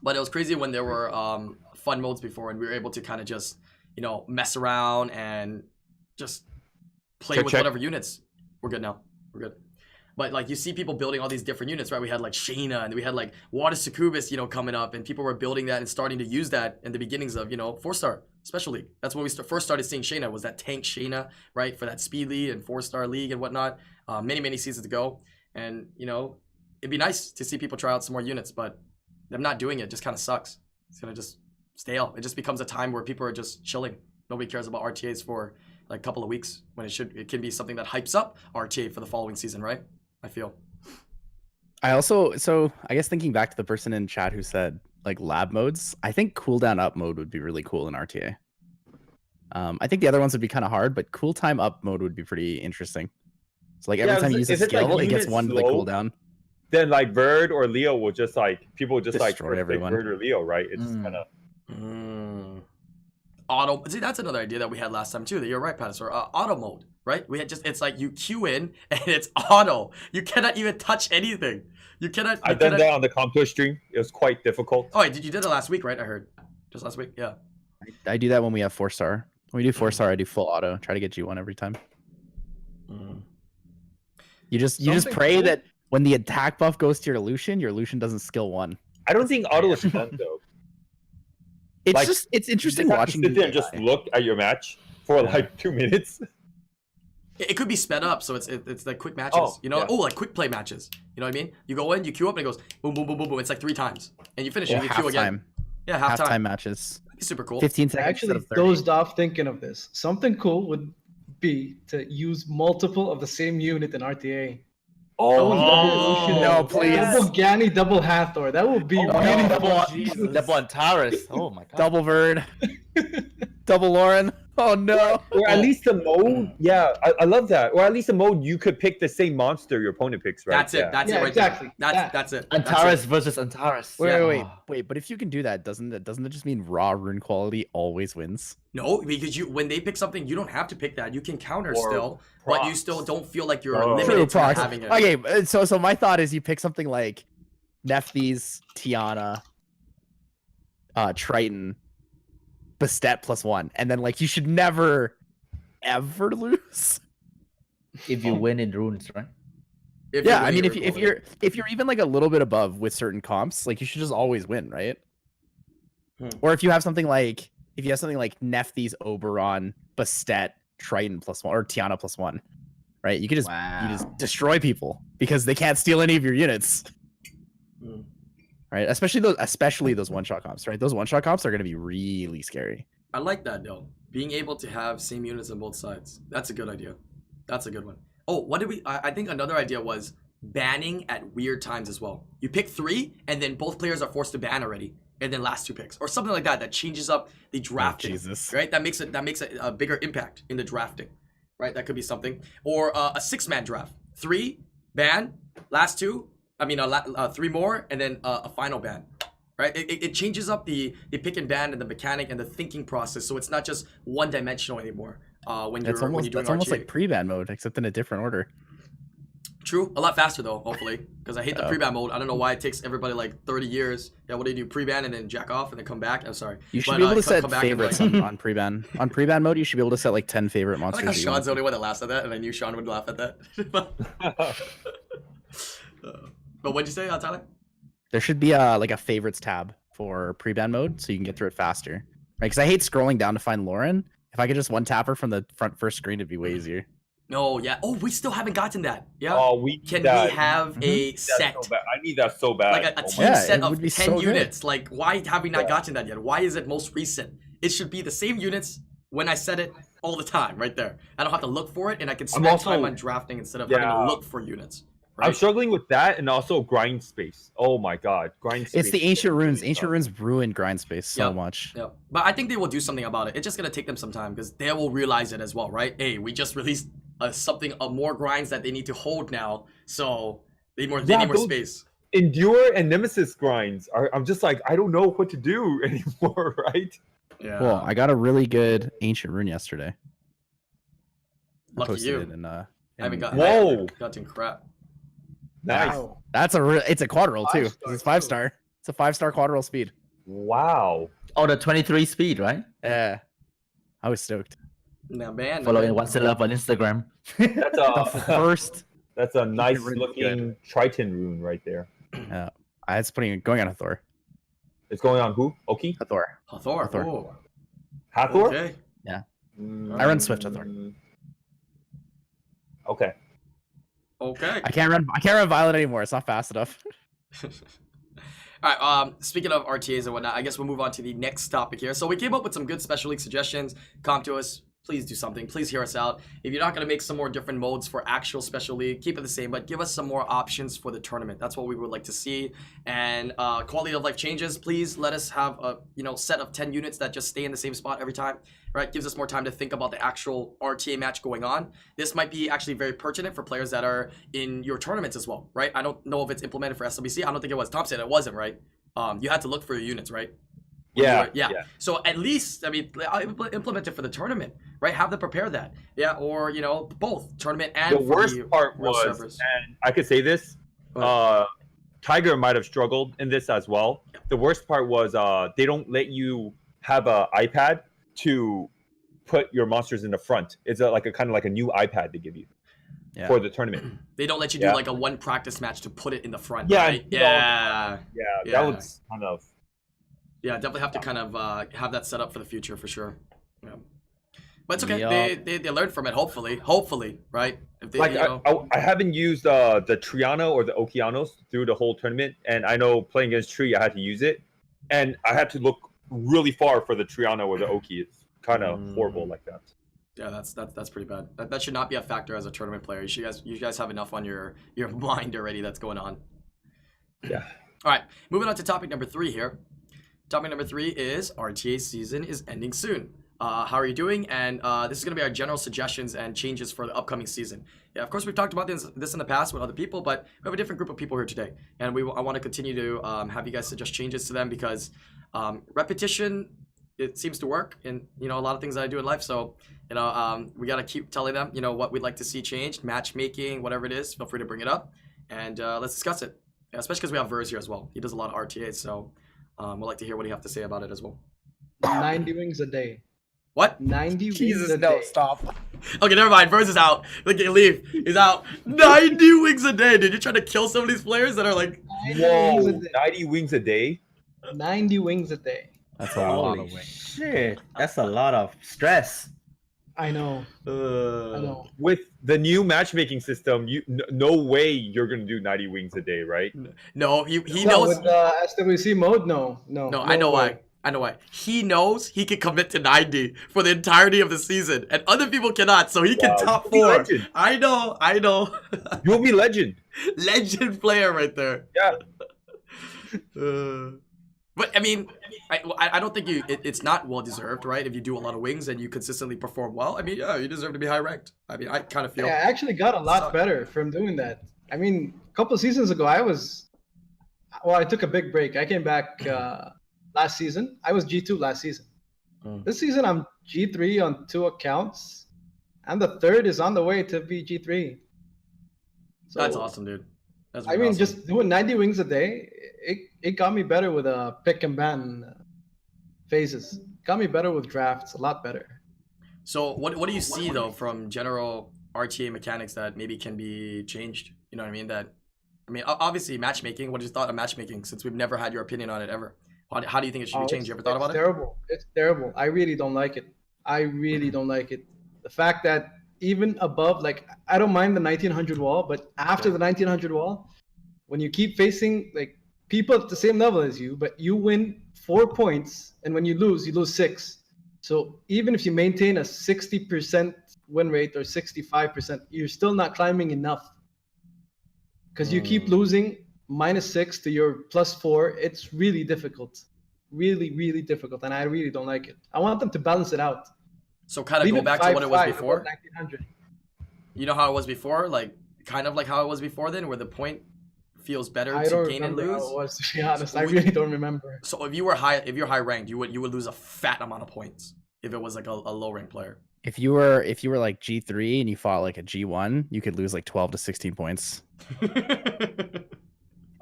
But it was crazy when there were fun modes before, and we were able to kind of just, you know, mess around and just play with Check. whatever units. We're good now. We're good. But like you see people building all these different units, right? We had like Shayna and we had like Water Succubus, you know, coming up, and people were building that and starting to use that in the beginnings of, you know, 4-star special league. That's when we first started seeing Shayna, was that tank Shayna, right? For that speed lead and 4-star league and whatnot, many seasons ago. And, you know, it'd be nice to see people try out some more units, but them not doing it just kind of sucks. It's gonna just stale. It just becomes a time where people are just chilling. Nobody cares about RTAs for like a couple of weeks when it can be something that hypes up RTA for the following season, right? I feel. So I guess thinking back to the person in chat who said like lab modes, I think cooldown up mode would be really cool in RTA. I think the other ones would be kind of hard, but cool time up mode would be pretty interesting. So like every Yeah, time you is use a it like skill, it gets unit 1 like slow? cooldown. then like Verd or Leo will just like people just like Destroy first pick everyone. Verd or Leo, right? It's just kind of Auto. See, that's another idea that we had last time too. That you're right, Patterson. Auto mode, right? We had just it's like you queue in and it's auto. You cannot even touch anything. You cannot. I've done that on the Compto stream. It was quite difficult. Oh, wait, you did it last week, right? I heard just last week. Yeah. I do that when we have 4-star. When we do 4-star, I do full auto. Try to get G1 every time. You just pray cool. that when the attack buff goes to your Lucian doesn't skill 1. I don't think auto is fun though. It's Like, just it's interesting You just have to watching. sit there and just look at your match for like 2 minutes. It could be sped up, so it's like quick matches. Oh, you know, yeah. like quick play matches. You know what I mean? You go in, you queue up, and it goes boom, boom, boom, boom, boom. It's like 3 times, and you finish it. Or And you queue again. halftime. Yeah, halftime. Halftime matches. That'd be super cool. 15 I seconds. actually instead of 30. dozed off thinking of this. Something cool would be to use multiple of the same unit in RTA. Oh, no, please. Double Ganny, double Hathor. That would be really Double Antares. Oh my god. Double Verd. Double Lauren. Oh no. Or at least the mode. Yeah, I love that. Or at least the mode you could pick the same monster your opponent picks, right? That's it. Yeah. That's Yeah, it right exactly. there. That. That's it. Antares versus Antares. Wait. But if you can do that, doesn't it just mean raw rune quality always wins? No, because when they pick something, you don't have to pick that. You can counter Or still, but you procs. still don't feel like you're Oh. limited to procs. having it. Okay, so my thought is you pick something like Nephthys, Tiana, Triton, Bastet +1, and then like you should never ever lose. If you win in runes, right? If Yeah, you're I mean winning, if you're even like a little bit above with certain comps, like you should just always win, right? Hmm. Or if you have something like Nephthys, Oberon, Bastet, Triton +1, or Tiana +1, right? You just destroy people because they can't steal any of your units. Hmm. Right? Especially those one-shot comps, right? Those one-shot comps are going to be really scary. I like that though. Being able to have same units on both sides. That's a good idea. That's a good one. Oh, what did we? I think another idea was banning at weird times as well. You pick 3, and then both players are forced to ban already, and then last 2 picks, or something like that. That changes up the drafting. Jesus. Right? That makes it a bigger impact in the drafting. Right? That could be something. Or a 6-man draft. 3 ban, last 2. I mean, 3 more, and then a final ban. Right? It changes up the pick and ban and the mechanic and the thinking process, so it's not just one-dimensional anymore. When you're doing That's almost RTA. like pre-ban mode, except in a different order. True, a lot faster though, hopefully, because I hate the pre-ban mode. I don't know why it takes everybody like 30 years. Yeah, what do you do? Pre-ban and then jack off and then come back? I'm sorry. You should But, be able to come set back and, favorites like- on pre-ban. On pre-ban mode, you should be able to set like 10 favorite I monsters. like how that you Sean's want. the only one that laughs at that, and I knew Sean would laugh at that. But what'd you say, Tyler? There should be like a favorites tab for pre-ban mode, so you can get through it faster. Right? Because I hate scrolling down to find Lauren. If I could just one tap her from the first screen, it'd be way easier. No, yeah. Oh, we still haven't gotten that. Yeah. Oh, we need Can that. we have a That's set? so bad. I need that so bad. Like a Oh team my- Yeah, set it of would be 10 so good. units. Like, why have we not Yeah. gotten that yet? Why is it most recent? It should be the same units when I set it all the time, right there. I don't have to look for it, and I can spend also- time on drafting instead of having Yeah. to look for units. I'm Right? struggling with that and also grind space. Oh my god, grind space. It's the ancient runes. Ancient Tough. runes ruin grind space so Yep. much. Yeah, but I think they will do something about it. It's just gonna take them some time because they will realize it as well, right? Hey, we just released something of more grinds that they need to hold now, so they need more those- space. Endure and Nemesis grinds are. I'm just like I don't know what to do anymore, right? Yeah. Cool. I got a really good ancient rune yesterday. I Lucky posted you. it in, I haven't in- got. Whoa. I haven't gotten crap. Nice. Wow. That's it's a quad roll too. 5-star It's 5-star. It's a 5-star quad roll speed. Wow. Oh, the 23 speed, right? Yeah. I was stoked. Now, man. Following What's It Love on Instagram. That's The a first. that's a nice rune's looking Triton rune right there. It's going on Hathor. It's going on who? Oki? Hathor. Hathor. Hathor. Oh, Hathor? okay. I run Swift Hathor. Okay. Okay. I can't run Violet anymore. It's not fast enough. All right. Speaking of RTAs and whatnot, I guess we'll move on to the next topic here. So we came up with some good special league suggestions. Come to us. please do something. Please hear us out. If you're not going to make some more different modes for actual special league, keep it the same, but give us some more options for the tournament. That's what we would like to see. And quality of life changes. Please let us have a set of 10 units that just stay in the same spot every time. Right? Gives us more time to think about the actual RTA match going on. This might be actually very pertinent for players that are in your tournaments as well. Right? I don't know if it's implemented for SLBC. I don't think it was. Tom said it wasn't, right? You had to look for your units, right? Yeah. So at least, I mean, implement it for the tournament, right? Have them prepare that. Yeah, or, both tournament and the worst part real was, servers. and I could say this, Tiger might have struggled in this as well. The worst part was they don't let you have an iPad to put your monsters in the front. It's like a new iPad they give you for the tournament. They don't let you do like a one practice match to put it in the front. Yeah, right? That was kind of. Yeah, definitely have to kind of have that set up for the future for sure. Yeah. But it's okay. They learned from it. Hopefully, right? If they, I haven't used the Triano or the Okeanos through the whole tournament, and I know playing against Tree, I had to use it, and I had to look really far for the Triano or the Oki. It's kind of horrible like that. Yeah, that's pretty bad. That should not be a factor as a tournament player. You guys have enough on your mind already that's going on. Yeah. All right, moving on to topic number 3 here. Topic number 3 is RTA season is ending soon. How are you doing? And this is going to be our general suggestions and changes for the upcoming season. Yeah, of course, we've talked about this in the past with other people, but we have a different group of people here today. And I want to continue to have you guys suggest changes to them because repetition, it seems to work in a lot of things that I do in life. So we got to keep telling them what we'd like to see changed, matchmaking, whatever it is. Feel free to bring it up and let's discuss it. Yeah, especially because we have Verz here as well. He does a lot of RTAs, so we'd like to hear what you have to say about it as well. 90 wings a day. What? 90 wings Jesus, a no, day. stop. Okay, never mind. Verz is out. Look at leave. He's out. 90 wings a day, dude. You're trying to kill some of these players that are like. 90 Whoa, wings a day. 90 wings a day? 90 wings a day. That's a lot of wings. Shit, that's a lot of stress. I know. I know. With the new matchmaking system, no way you're gonna do 90 wings a day, right? No, he No, knows. with SWC mode, no. No, I know why. He knows he can commit to 90 for the entirety of the season, and other people cannot, so he can top 4. Legend. I know. You'll be legend. Legend player right there. Yeah. But I mean, I don't think it's not well deserved, right? If you do a lot of wings and you consistently perform well, I mean, yeah, you deserve to be high ranked. I mean, I kind of feel. Yeah, I actually got a lot better from doing that. I mean, a couple of seasons ago, I took a big break. I came back last season. I was G2 last season. This season, I'm G3 on 2 accounts, and the third is on the way to be G3. So, that's awesome, dude. That's I mean, awesome. just doing 90 wings a day, it got me better with pick and ban phases. Got me better with drafts, a lot better. So what do you see though from general RTA mechanics that maybe can be changed? You know what I mean? Obviously matchmaking. What is your thought on matchmaking? Since we've never had your opinion on it ever. How do you think it should be changed? You ever thought about it? It's terrible. I really don't like it. The fact that even above, like, I don't mind the 1900 wall, but after the 1900 wall, when you keep facing like people at the same level as you, but you win 4 points, and when you lose 6. So even if you maintain a 60% win rate or 65%, you're still not climbing enough because you keep losing -6 to your +4. It's really difficult, really difficult, and I really don't like it. I want them to balance it out. So kind of go back to what it was before. 1900. You know how it was before, like kind of like how it was before then, where the point feels better to gain and lose. How it was, to be honest. I really don't remember. So if you're high ranked, you would lose a fat amount of points if it was like a low ranked player. If you were like G3 and you fought like a G1, you could lose like 12 to 16 points.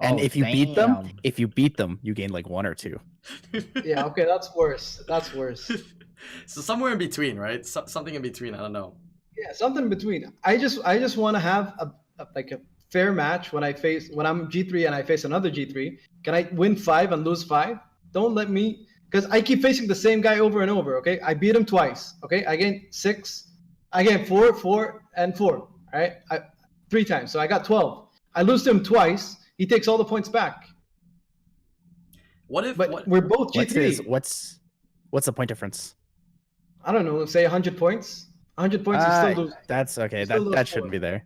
And if you beat them, you gain like 1 or 2. Yeah, okay, that's worse. So somewhere in between, right? Something in between. I don't know. Yeah, something in between. I just want to have a fair match when I'm G3 and I face another G3. Can I win 5 and lose 5? Don't let me, because I keep facing the same guy over and over. Okay, I beat him twice. Okay, I gained 6. I gained 4, 4, and 4. All right, 3 times. So I got 12. I lose to him twice. He takes all the points back. What if? But we're both G3. What's the point difference? I don't know, let's say 100 points. 100 points, you still lose. That's okay. still That lose shouldn't 4. be there.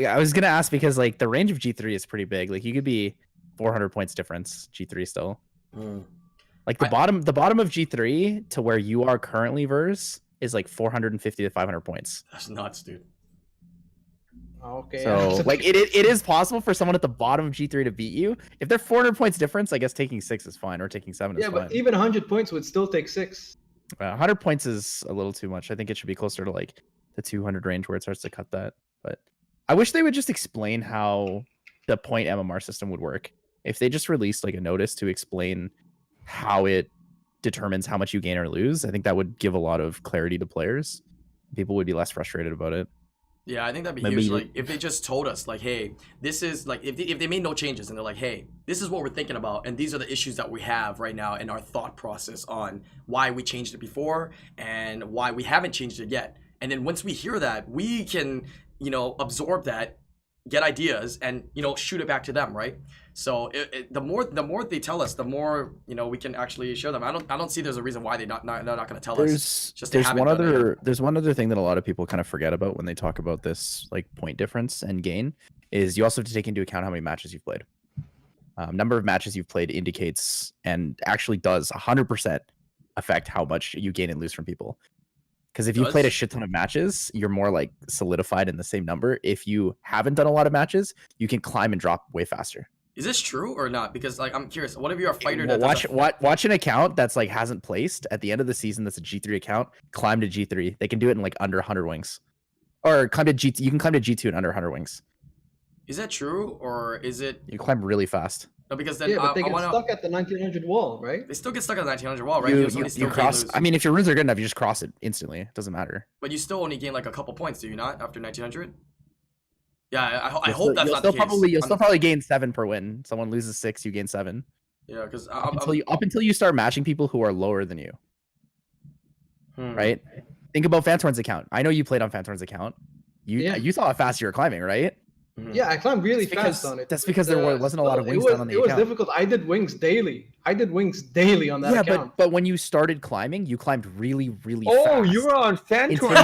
I was gonna ask because like the range of G3 is pretty big. Like you could be 400 points difference G3 still. Like the bottom of G3 to where you are currently verse is like 450 to 500 points. That's nuts, dude. Okay. So like it is possible for someone at the bottom of G3 to beat you. If they're 400 points difference, I guess taking 6 is fine, or taking 7 is yeah, fine. but even 100 points would still take 6. 100 points is a little too much. I think it should be closer to like the 200 range where it starts to cut that. But I wish they would just explain how the point MMR system would work. If they just released like a notice to explain how it determines how much you gain or lose, I think that would give a lot of clarity to players. People would be less frustrated about it. Yeah, I think that'd be Maybe huge. Like if they just told us, like, hey, this is like if they made no changes and they're like, hey, this is what we're thinking about, and these are the issues that we have right now in our thought process on why we changed it before and why we haven't changed it yet. And then once we hear that, we can, absorb that, get ideas, and shoot it back to them, right? So the more they tell us, the more we can actually show them. I don't see there's a reason why they're not going to tell us. There's one other thing that a lot of people kind of forget about when they talk about this like point difference and gain is you also have to take into account how many matches you've played. Number of matches you've played indicates and actually does 100% affect how much you gain and lose from people. Because if you played a shit ton of matches, you're more like solidified in the same number. If you haven't done a lot of matches, you can climb and drop way faster. Is this true or not? Because like I'm curious. What if you're a fighter that watch an account that's like hasn't placed at the end of the season? That's a G3 account. Climb to G3. They can do it in like under 100 wings, or climb to G. You can climb to G2 in under 100 wings. Is that true or is it? You climb really fast. No, because then but they get stuck at the 1900 wall, right? They still get stuck at the 1900 wall, right? You cross. I mean, if your runes are good enough, you just cross it instantly. It doesn't matter. But you still only gain like a couple points, do you not? After 1900. Yeah, I hope that's not the case. You'll still probably gain 7 per win. Someone loses 6, you gain 7. Yeah, because up until you start matching people who are lower than you. Right? Think about Fantorn's account. I know you played on Fantorn's account. You saw how fast you were climbing, right? Yeah, I climbed really fast on it. That's because there wasn't a lot of wings done on the account. It was difficult. I did wings daily. on that account. Yeah, but when you started climbing, you climbed really, really fast. Oh, you were on Fantorn.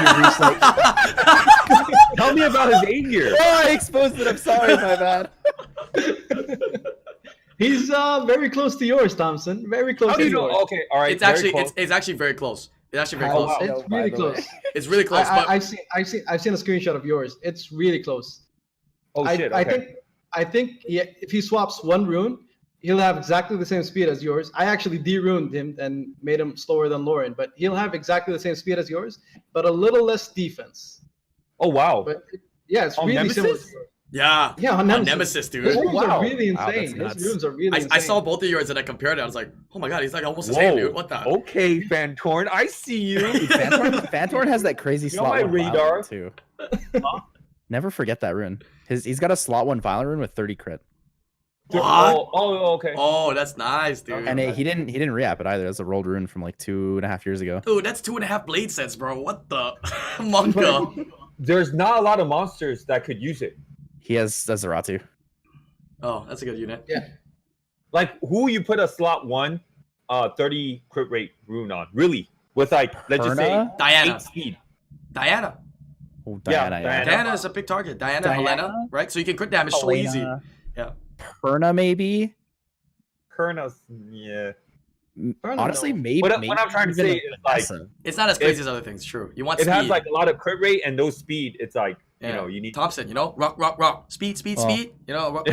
Tell me about his anger. Oh, I exposed it. I'm sorry, my bad. He's very close to yours, Thompson. Very close to yours. Okay, all right. It's actually very close. It's actually very close. It's really close. It's really close. I've seen a screenshot of yours. It's really close. Oh shit! Okay. I think if he swaps one rune, he'll have exactly the same speed as yours. I actually de-runed him and made him slower than Lauren, but he'll have exactly the same speed as yours, but a little less defense. Oh wow! But it's really Nemesis? similar. Yeah, on Nemesis, dude. His runes Wow. are really insane. Wow, His runes are really insane. I saw both of yours and I compared it. I was like, oh my god, he's like almost the same, dude. What the? Okay, Fantorn, I see you. Fantorn has that crazy You're slot my one radar. Violent too. Never forget that rune. He's got a slot 1 Violent rune with 30 crit. What? Oh, okay. Oh, that's nice, dude. And he didn't re-app it either. That's a rolled rune from like 2.5 years ago. Dude, that's 2.5 blade sets, bro. What the? Manga. There's not a lot of monsters that could use it. He has Zaratu. Oh, that's a good unit. Yeah. Like, who you put a slot 1, 30 crit rate rune on? Really? With like, let's just say Diana. 8 speed. Diana. Oh, Diana. Diana is a big target. Diana, Helena, right? So you can crit damage so easy. Yeah. Perna maybe. Perna's, yeah. Honestly, maybe. What I'm trying to say is like, it's not as crazy as other things. True. You want it speed. has like a lot of crit rate and no speed. It's like, you need Thompson. Rock. Speed. Speed. Yeah.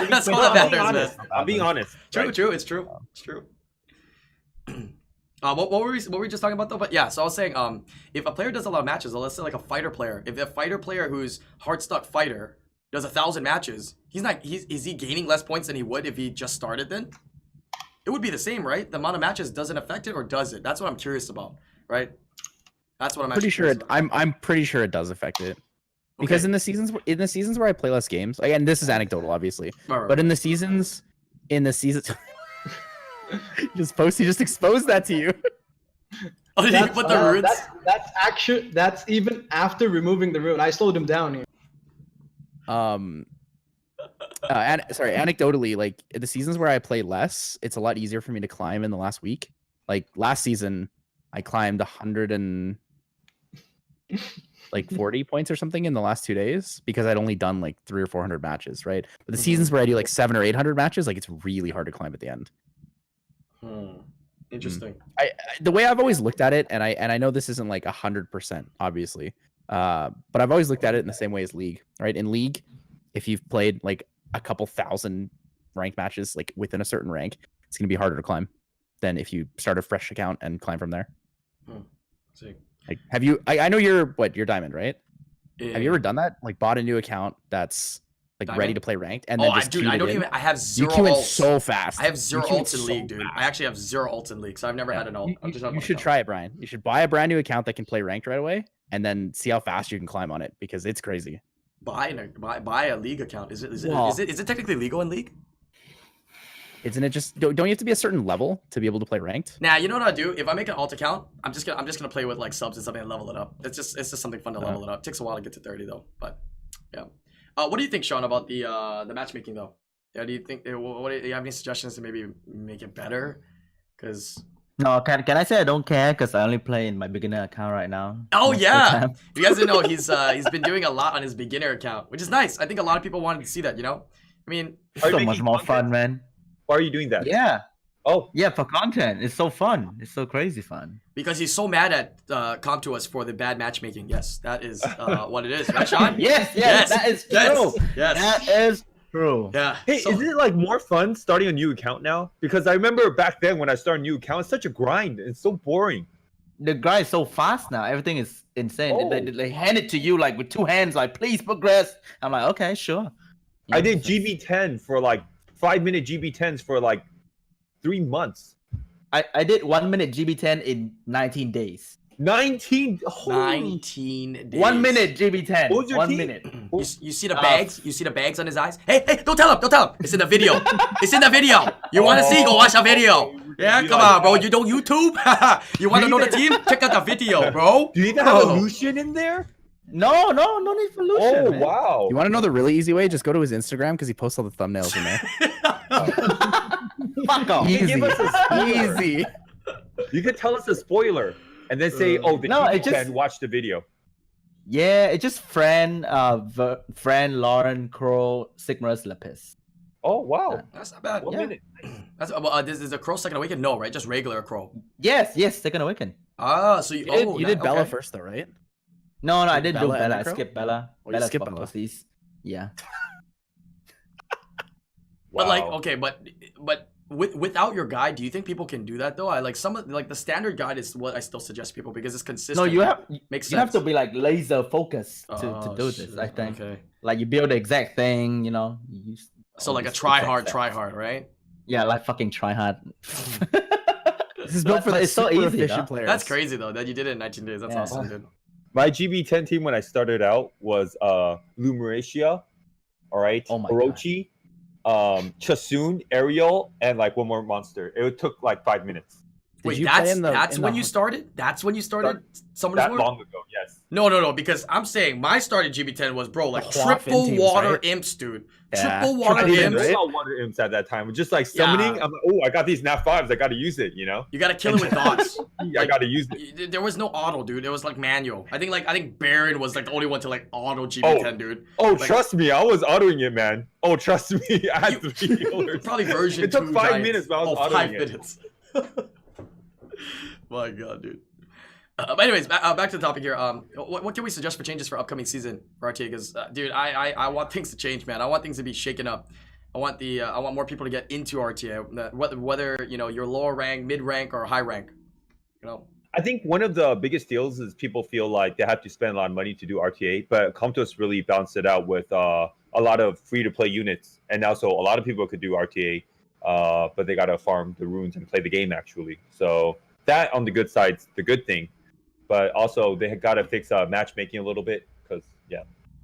That's all that matters, man. I'm being honest. True. Right? True. It's true. It's true. What were we just talking about though? But yeah, so I was saying, if a player does a lot of matches, let's say like a fighter player, if a fighter player who's hard stuck fighter does 1,000 matches, is he gaining less points than he would if he just started then? It would be the same, right? The amount of matches doesn't affect it, or does it? That's what I'm curious about, right? That's what I'm pretty sure. I'm pretty sure it does affect it, because in the seasons where I play less games, again, this is anecdotal, obviously, right. But in the seasons, he just exposed that to you. Oh, did you put the runes? That's even after removing the rune. I slowed him down here. Anecdotally, like the seasons where I play less, it's a lot easier for me to climb in the last week. Like last season, I climbed 100 and like 40 points or something in the last 2 days because I'd only done like 300 or 400 matches, right? But the seasons where I do like 700 or 800 matches, like it's really hard to climb at the end. Interesting. The way I've always looked at it, and I know this isn't like 100%, obviously, but I've always looked at it in the same way as League, right? In League, if you've played like a couple thousand ranked matches, like within a certain rank, it's going to be harder to climb than if you start a fresh account and climb from there. See. Like, have you? I know you're diamond, right? Yeah. Have you ever done that? Like, bought a new account that's like ready Diamond? to play ranked, and then just dude, I don't even. I have you zero queue in ults. so fast. I have zero You queue in ults in so League, dude. fast. I actually have zero ults in League, so I've never had an ult. You should try it, Brian. You should buy a brand new account that can play ranked right away, and then see how fast you can climb on it because it's crazy. Buy a League account. Is it technically legal in League? Isn't it just don't you have to be a certain level to be able to play ranked? Nah, you know what I do? If I make an alt account, I'm just gonna play with like subs and something and level it up. It's just something fun to level it up. Takes a while to get to 30 though, but yeah. What do you think, Sean, about the matchmaking though? Yeah, do you think do you have any suggestions to maybe make it better? Because No, can I say I don't care because I only play in my beginner account right now. oh most of the yeah, time. you guys didn't know he's been doing a lot on his beginner account, which is nice. I think a lot of people wanted to see that. You know, I mean, It's Are you so much making more content? fun, man. Why are you doing that? Yeah, Oh, yeah, for content, it's so fun. It's so crazy fun. because he's so mad at Comp to us for the bad matchmaking. Yes, that is what it is, right, Sean? Yes, Yes, that is yes, true. yes. That is true. Yeah. hey, so- is it like more fun starting a new account now? Because I remember back then when I started a new account, it's such a grind. It's so boring. The grind is so fast now. Everything is insane. Oh. They hand it to you like with 2 hands, like please progress. I'm like, okay, sure. I did GB10 for like 5-minute GB10s for like 3 months. I did 1 minute GB10 in 19 days. 19. Holy 19 days. 1 minute GB10. What was your 1 team? minute. You see the bags? You see the bags on his eyes? Hey, don't tell him! It's in the video. It's in the video. You want to see? Go watch the video. Yeah, You come like on, bro. that. You don't YouTube? You want to know the team? Check out the video, bro. Do you even have a Oh. Lucian in there? No need for Lucian. Oh, man. wow. You want to know the really easy way? Just go to his Instagram because he posts all the thumbnails in there. Fuck off. You can give us a spoiler. Easy. You could tell us a spoiler and then say, "Oh, the No, people it just- can watch the video." Yeah, it's just friend Lauren Crow Sigma's Lapis. Oh, wow. That's not bad. 1 yeah. minute. That's this is a Crow Second Awaken? No, right? Just regular Crow. Yes, Second Awaken. Ah, so you You did Bella okay. first though, right? No, I Did didn't do Bella and Bella. I Necro? skipped Bella. Oh, you Bella's skipped for Bella. pussies. Yeah. But like, Wow. okay, but without your guide, do you think people can do that though? I like some of like the standard guide is what I still suggest people because it's consistent. No, you makes sense. have to be like laser focused to Oh, do shit. this. I think. Okay. Like you build the exact thing, you know. You use So all like a these try exact hard, steps. right? Yeah, like fucking try hard. This is built for But the it's so super easy, efficient though. players. That's crazy though that you did it in 19 days. That's Yeah. awesome, dude. My GB10 team when I started out was Lumeracia, all right, Oh my Orochi, Chasun, Ariel, and like one more monster. It took like 5 minutes. Wait, you play that's in the- that's in when the- you started? That's when you started Summoners That War? long ago, yes. No, because I'm saying my started GB10 was bro like The Hua triple Fin teams, water right? imps, dude. Yeah. Triple water I Triple didn't imps. know right? about water imps at that time. Just like summoning, Yeah. I'm like, oh, I got these NAF 5s. I got to use it, you know? You gotta kill it with dots. I got to use it. There was no auto, dude. It was like manual. I think Baron was like the only one to like auto GB10, dude. Oh, Like- trust me, I was autoing it, man. Oh, trust me, I had You- 3 healers. Probably version It took 2 5 giants. minutes, but I was oh, autoing 5 it. minutes. My god, dude. But anyways, back to the topic here. What can we suggest for changes for upcoming season for RTA? Because, dude, I want things to change, man. I want things to be shaken up. I want more people to get into RTA. Whether you know you're lower rank, mid rank, or high rank. You know. I think one of the biggest deals is people feel like they have to spend a lot of money to do RTA, but Comtos really balanced it out with a lot of free-to-play units, and also a lot of people could do RTA, but they gotta farm the runes and play the game actually. So that on the good side's the good thing, but also they gotta fix matchmaking a little bit because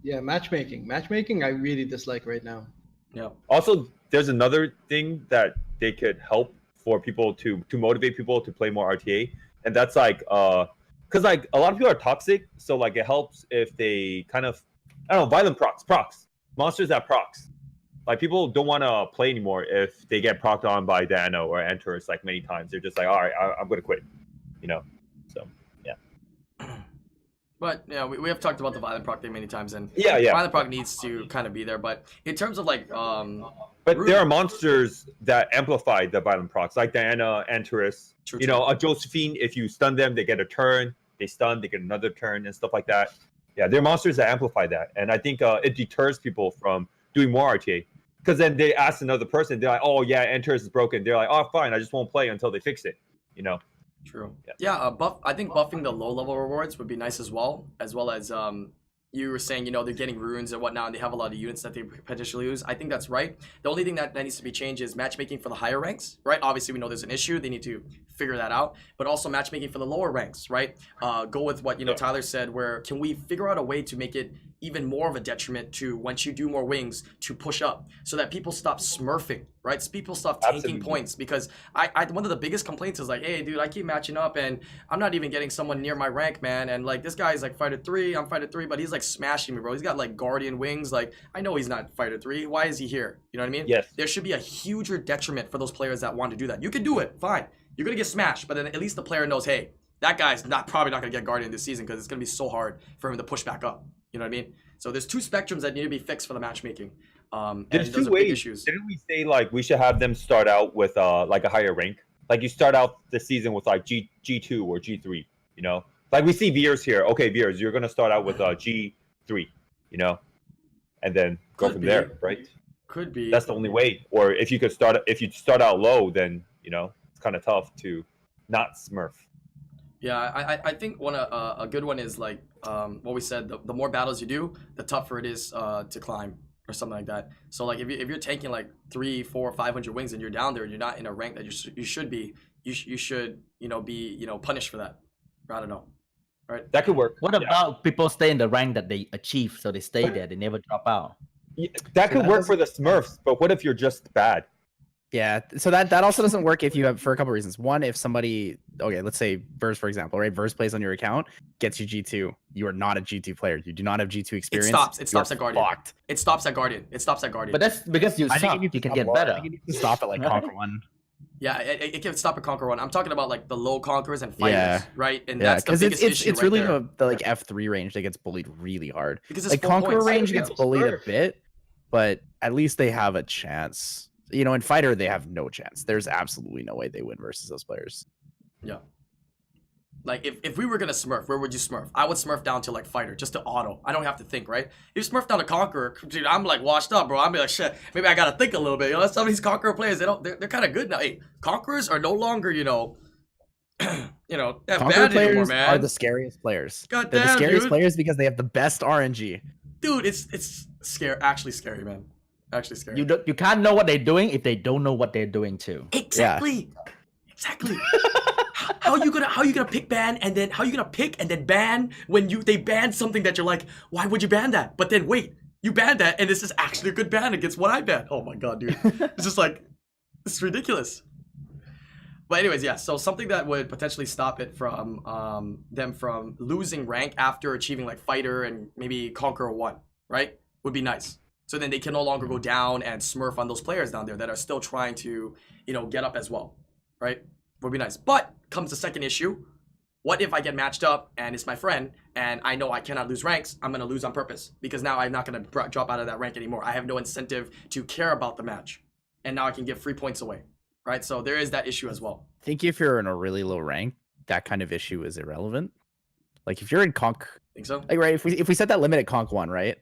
Yeah, matchmaking I really dislike right now. Yeah. Also, there's another thing that they could help for people to motivate people to play more RTA, and that's like because like a lot of people are toxic, so like it helps if they kind of violent procs monsters that procs. Like people don't want to play anymore if they get procced on by Dano or Enterus like many times. They're just like, all right, I'm gonna quit, you know. But yeah, we have talked about the violent proc thing many times, and Yeah. violent proc needs to kind of be there. But in terms of like, But there are monsters that amplify the violent procs, like Diana, Antares. True, You know, a Josephine. If you stun them, they get a turn. They stun, they get another turn, and stuff like that. Yeah, there are monsters that amplify that, and I think it deters people from doing more RTA. Because then they ask another person, they're like, "Oh yeah, Antares is broken." They're like, "Oh fine, I just won't play until they fix it." You know. True. Yeah, I think buffing the low level rewards would be nice as well as you were saying, you know, they're getting runes and whatnot, and they have a lot of units that they potentially lose. I think that's right. The only thing that needs to be changed is matchmaking for the higher ranks, right? Obviously, we know there's an issue. They need to figure that out. But also matchmaking for the lower ranks, right? Go with what, you know, Tyler said, where can we figure out a way to make it even more of a detriment to, once you do more wings, to push up so that people stop smurfing, right? So people stop taking points, because I one of the biggest complaints is like, hey, dude, I keep matching up and I'm not even getting someone near my rank, man. And like, this guy's like fighter 3, I'm fighter 3, but he's like smashing me, bro. He's got like guardian wings. Like, I know he's not fighter 3. Why is he here? You know what I mean? Yes. There should be a huger detriment for those players that want to do that. You can do it, fine. You're gonna get smashed, but then at least the player knows, hey, that guy's probably not gonna get guardian this season because it's gonna be so hard for him to push back up. You know what I mean? So there's two spectrums that need to be fixed for the matchmaking. There's and those two are big ways. issues. Didn't we say like we should have them start out with like a higher rank? Like you start out the season with like G2 or G3, you know? Like we see Veers here. Okay, Veers, you're gonna start out with G3, you know, and then go Could from be. there, right? Could be. That's the only way. Or if you start out low, then you know it's kind of tough to not smurf. Yeah, I think a good one is like what we said. The more battles you do, the tougher it is to climb or something like that. So like if you're taking like 300, 400, 500 wings and you're down there and you're not in a rank that you should be, you should be punished for that. I don't know. Right? That could work. What about people stay in the rank that they achieve, so they stay there, they never drop out? Yeah, that could work for the Smurfs, but what if you're just bad? Yeah, so that also doesn't work if you have, for a couple reasons. One, if somebody, okay, let's say Verse, for example, right? Verse plays on your account, gets you G2. You are not a G2 player. You do not have G2 experience. It stops at Guardian. Fucked. It stops at Guardian. But that's because you suck. You can get better. I think you need to stop at like Conquer 1. Yeah, it can stop at Conquer 1. I'm talking about like the low Conquerors and fighters, right? And Yeah, that's the biggest issue it's right really there. the like F3 range that gets bullied really hard. Because it's Like 4 Conqueror points. range gets bullied a bit, but at least they have a chance. You know, in Fighter, they have no chance. There's absolutely no way they win versus those players. Yeah. Like, if we were going to smurf, where would you smurf? I would smurf down to, like, Fighter, just to auto. I don't have to think, right? If you smurf down to Conqueror, dude, I'm, like, washed up, bro. I'm like, shit, maybe I got to think a little bit. You know, some of these Conqueror players, they're kind of good now. Hey, Conquerors are no longer, they have Conqueror bad anymore, players man. are the scariest players. God They're the damn, scariest dude. players because they have the best RNG. Dude, it's actually scary, man. Actually scary. You can't know what they're doing if they don't know what they're doing too. Exactly. Exactly. How you gonna pick ban and then how you gonna pick and then ban when they ban something that you're like, why would you ban that? But then wait, you banned that and this is actually a good ban against what I banned. Oh my god, dude. It's just like, it's ridiculous. But anyways, yeah, so something that would potentially stop it from them from losing rank after achieving like Fighter and maybe Conqueror 1, right? Would be nice. So then they can no longer go down and smurf on those players down there that are still trying to, get up as well, right? Would be nice. But comes the second issue. What if I get matched up and it's my friend and I know I cannot lose ranks? I'm going to lose on purpose because now I'm not going to drop out of that rank anymore. I have no incentive to care about the match. And now I can give free points away, right? So there is that issue as well. I think if you're in a really low rank, that kind of issue is irrelevant. Like if you're in Conq, Think so? like right, if we set that limit at Conq 1, right?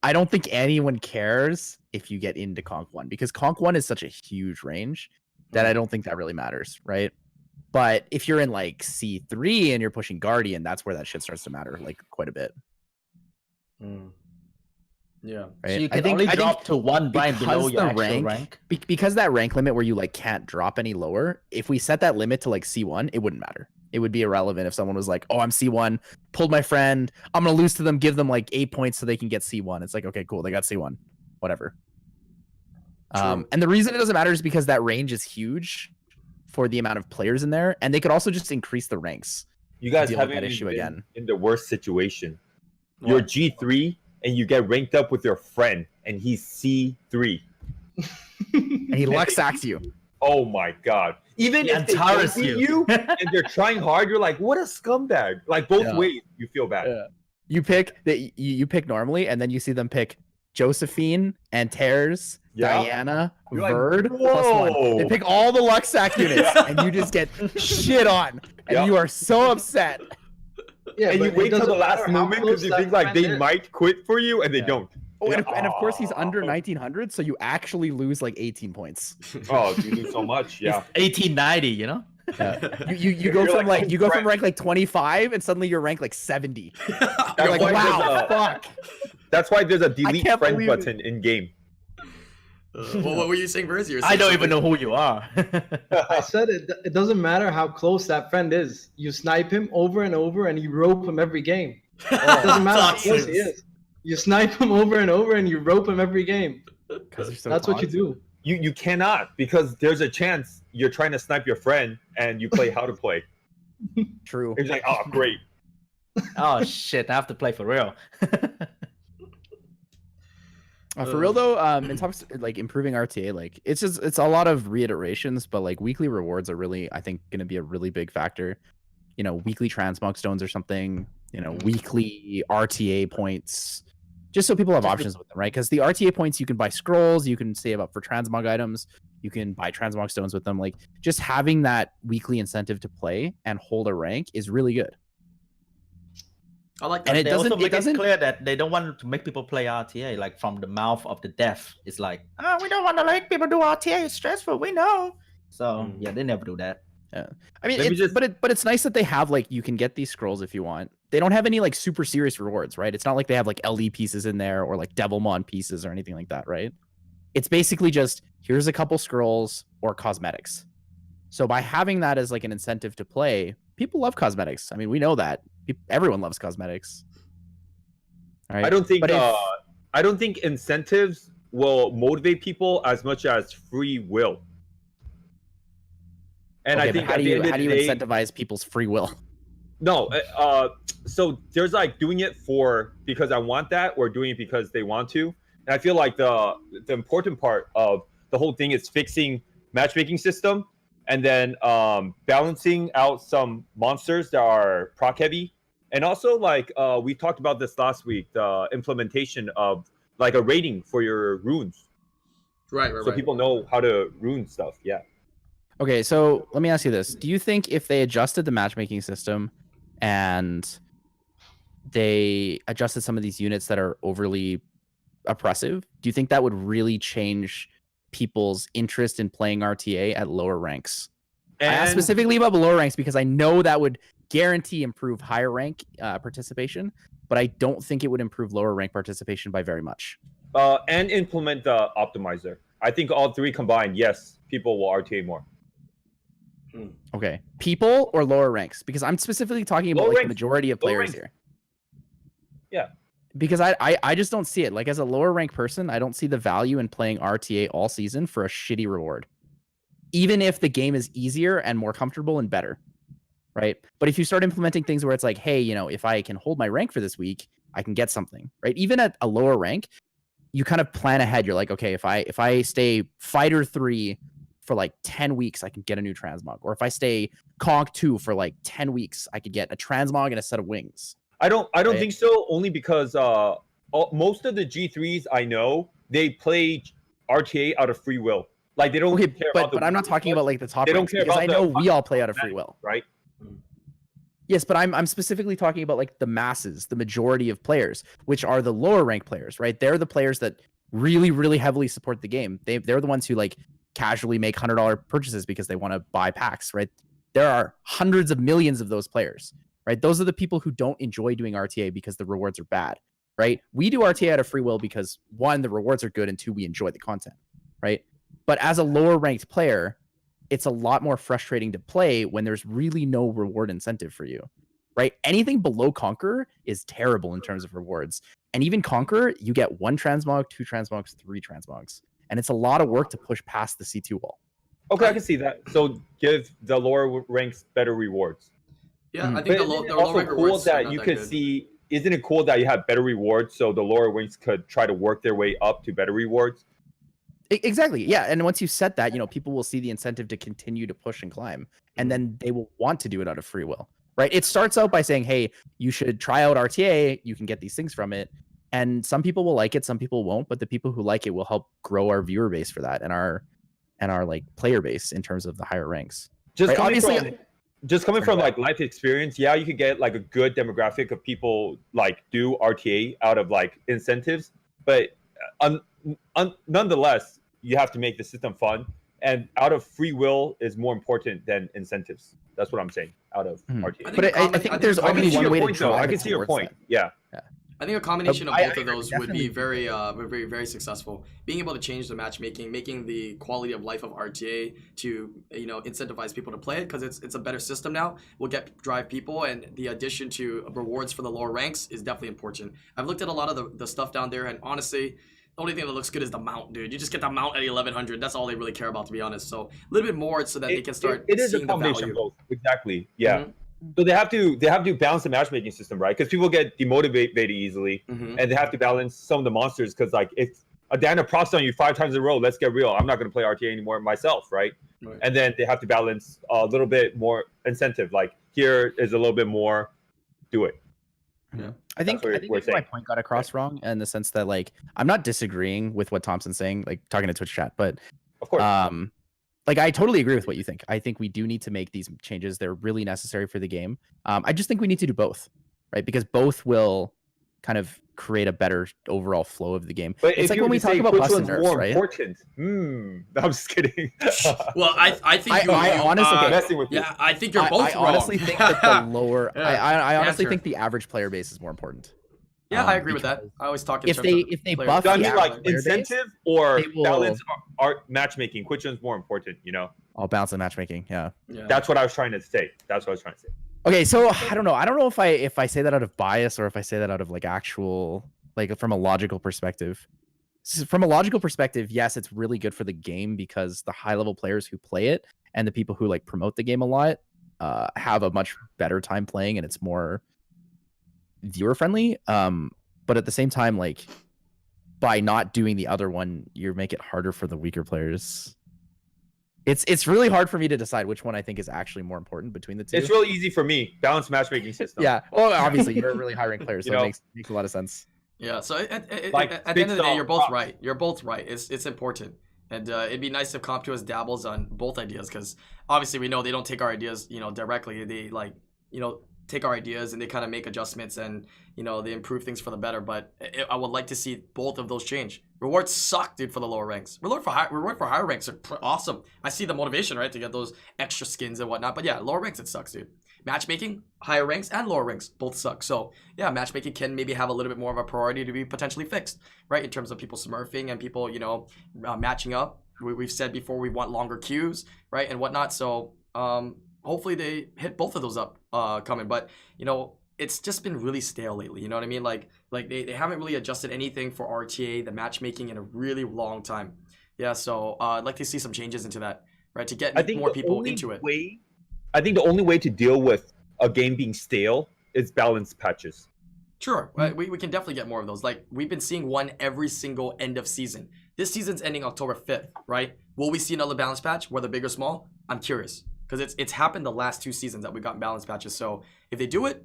I don't think anyone cares if you get into Conq 1 because Conq 1 is such a huge range that I don't think that really matters, right? But if you're in like C3 and you're pushing Guardian, that's where that shit starts to matter like quite a bit. Yeah. Right? So you can only drop to one rank below your actual rank. Because that rank limit where you like can't drop any lower, if we set that limit to like C1, it wouldn't matter. It would be irrelevant if someone was like, oh, I'm C1, pulled my friend, I'm going to lose to them, give them like 8 points so they can get C1. It's like, okay, cool, they got C1, whatever. And the reason it doesn't matter is because that range is huge for the amount of players in there, and they could also just increase the ranks. You guys deal with haven't that issue been again. in the worst situation. You're G3 and you get ranked up with your friend, and he's C3. And he luck sacks you. Oh my god! Even He if they don't Antares beat you. you and they're trying hard, you're like, what a scumbag. Like both Yeah. ways, you feel bad. Yeah. You pick that you pick normally, and then you see them pick Josephine, Antares, Yeah. Diana, You're like, Verd, +1. They whoa. pick all the luck sack units, and you just get shit on, and Yeah. you are so upset. Yeah, And you but it wait till the doesn't last matter how moment because close you that think like friend they is. might quit for you, and they Yeah. don't. Oh, Yeah. and of course he's under Oh. 1900, so you actually lose like 18 points. Oh, you lose so much. Yeah. 1890, you know? You go You're from like, like you go from "Crap." rank like 25, and suddenly you're ranked like 70. You're That's like, why there's wow, a- fuck. That's why there's a delete can't friend believe it. button in game. Well, what were you saying, Verzi? I don't even know who you are. I said it doesn't matter how close that friend is. You snipe him over and over, and you rope him every game. It doesn't matter how close he is. You snipe him over and over, and you rope him every game. So That's what you do. You cannot, because there's a chance you're trying to snipe your friend and you play how to play. True. It's like, oh, great. Oh shit, I have to play for real. For real though, in terms of, like improving RTA, like it's a lot of reiterations, but like weekly rewards are really, I think, going to be a really big factor. You know, weekly transmog stones or something. You know, weekly RTA points, just so people have options with them, right? Because the RTA points, you can buy scrolls, you can save up for transmog items, you can buy transmog stones with them. Like just having that weekly incentive to play and hold a rank is really good. I like that. And it They doesn't. also It make doesn't. it clear that they don't want to make people play RTA like from the mouth of the deaf. It's like, oh, we don't want to let people do RTA. It's stressful. We know. So yeah, they never do that. I mean, Let me but it's nice that they have like you can get these scrolls if you want. They don't have any like super serious rewards, right? It's not like they have like LE pieces in there or like Devilmon pieces or anything like that, right? It's basically just here's a couple scrolls or cosmetics. So by having that as like an incentive to play, people love cosmetics. I mean, we know that everyone loves cosmetics. All right. I don't think But if- I don't think incentives will motivate people as much as free will. And okay, I think but how at do the you end of the day, incentivize people's free will? no, so there's like doing it for because I want that, or doing it because they want to. And I feel like the important part of the whole thing is fixing matchmaking system, and then balancing out some monsters that are proc heavy, and also like we talked about this last week, the implementation of like a rating for your runes, Right. so people know how to rune stuff. Yeah. Okay, so let me ask you this. Do you think if they adjusted the matchmaking system and they adjusted some of these units that are overly oppressive, do you think that would really change people's interest in playing RTA at lower ranks? I asked And specifically about the lower ranks because I know that would guarantee improve higher rank participation, but I don't think it would improve lower rank participation by very much. and implement the optimizer. I think all three combined, yes, people will RTA more. Okay, people or lower ranks? Because I'm specifically talking about Lower like the ranks. majority of Lower players ranks. here. Yeah. Because I just don't see it. Like as a lower rank person, I don't see the value in playing RTA all season for a shitty reward. Even if the game is easier and more comfortable and better. Right? But if you start implementing things where it's like, hey, you know, if I can hold my rank for this week, I can get something. Right? Even at a lower rank, you kind of plan ahead. You're like, okay, if I stay fighter 3 for like 10 weeks, I can get a new transmog. Or if I stay conk 2 for like 10 weeks, I could get a transmog and a set of wings. I don't Right. think so, only because most of the G3s I know, they play RTA out of free will. Like they don't Okay, care about but I'm not talking about like the top They don't ranks, care because about I the know we all play out of free will. right? Yes, but I'm specifically talking about like the masses, the majority of players, which are the lower rank players, right? They're the players that really, really heavily support the game. They're the ones who like casually make $100 purchases because they want to buy packs, right? There are hundreds of millions of those players, right? Those are the people who don't enjoy doing RTA because the rewards are bad, right? We do RTA out of free will because 1, the rewards are good, and 2, we enjoy the content, right? But as a lower ranked player, it's a lot more frustrating to play when there's really no reward incentive for you, right? Anything below Conqueror is terrible in terms of rewards. And even Conqueror, you get 1 transmog, 2 transmogs, 3 transmogs. And it's a lot of work to push past the C2 wall. Okay, I can see that. So give the lower ranks better rewards. Yeah, I But think the isn't low it the low also rank cool rewards are that not you that could good. see? Isn't it cool that you have better rewards, so the lower ranks could try to work their way up to better rewards? Exactly. Yeah. And once you set that, people will see the incentive to continue to push and climb, and then they will want to do it out of free will, right? It starts out by saying, hey, you should try out RTA. You can get these things from it. And some people will like it, some people won't, but the people who like it will help grow our viewer base for that and our like player base in terms of the higher ranks. Just right? coming Obviously, from like life experience, yeah, you could get like a good demographic of people like do RTA out of like incentives, but nonetheless, you have to make the system fun, and out of free will is more important than incentives. That's what I'm saying. Out of RTA, but I think there's only one way to drive. I can see your point. Yeah. I think a combination of I both of agree, those would be definitely. very, very successful. Being able to change the matchmaking, making the quality of life of RTA to incentivize people to play it, because it's a better system now. Will drive people, and the addition to rewards for the lower ranks is definitely important. I've looked at a lot of the stuff down there, and honestly, the only thing that looks good is the mount, dude. You just get the mount at 1100. That's all they really care about, to be honest. So a little bit more so that they can start it is seeing a the combination value. of both. Exactly. Yeah. Mhm. So they have to balance the matchmaking system, right? Because people get demotivated easily, Mhm. and they have to balance some of the monsters. Because like if a Dana procs on you 5 times in a row, let's get real. I'm not going to play RTA anymore myself, right? Right. And then they have to balance a little bit more incentive. Like here is a little bit more, do it. Yeah. I think we're maybe my saying. point got across wrong in the sense that like I'm not disagreeing with what Thompson's saying, like talking to Twitch chat, but Of course. like I totally agree with what you think. I think we do need to make these changes. They're really necessary for the game. I just think we need to do both, right? Because both will kind of create a better overall flow of the game. But It's if like you when were we to talk say about which plus and one's nerfs, more right? important, I'm just kidding. Well, I think I honestly I'm think- messing with you. yeah, I think you're both I wrong. honestly think that the lower. Yeah, I honestly answer. think the average player base is more important. Yeah, I agree with that. because I always talk in If terms they of players. buff So I the mean, average like player base, incentive or they will- balance art matchmaking. Which one's more important? I'll balance the matchmaking. Yeah. Yeah. That's what I was trying to say. Okay, so I don't know. I don't know if I say that out of bias or if I say that out of like actual like from a logical perspective. From a logical perspective, yes, it's really good for the game because the high level players who play it and the people who like promote the game a lot have a much better time playing and it's more viewer friendly. But at the same time, like by not doing the other one, you make it harder for the weaker players. It's really hard for me to decide which one I think is actually more important between the two. It's really easy for me. Balanced matchmaking system. Yeah. Well, obviously you're a really high ranked player, so You know? it makes a lot of sense. Yeah, so at the Big end of the day, you're both props. right. You're both right. It's important, and it'd be nice if Comptuous dabbles on both ideas, because obviously we know they don't take our ideas, directly. They take our ideas and they kind of make adjustments and they improve things for the better. But I would like to see both of those change. Rewards suck, dude, for the lower ranks. Reward for higher ranks are awesome. I see the motivation, right, to get those extra skins and whatnot. But yeah, lower ranks it sucks, dude. Matchmaking, higher ranks and lower ranks both suck. So yeah, matchmaking can maybe have a little bit more of a priority to be potentially fixed, right? In terms of people smurfing and people, matching up. We've said before we want longer queues, right, and whatnot. So hopefully they hit both of those up coming. But it's just been really stale lately. You know what I mean? Like they haven't really adjusted anything for RTA, the matchmaking, in a really long time. Yeah, so I'd like to see some changes into that, right, to get more people into it. I think the only way to deal with a game being stale is balance patches. Sure, right? We can definitely get more of those. Like, we've been seeing one every single end of season. This season's ending October 5th, right? Will we see another balance patch, whether big or small? I'm curious, because it's happened the last 2 seasons that we've gotten balance patches. So if they do it,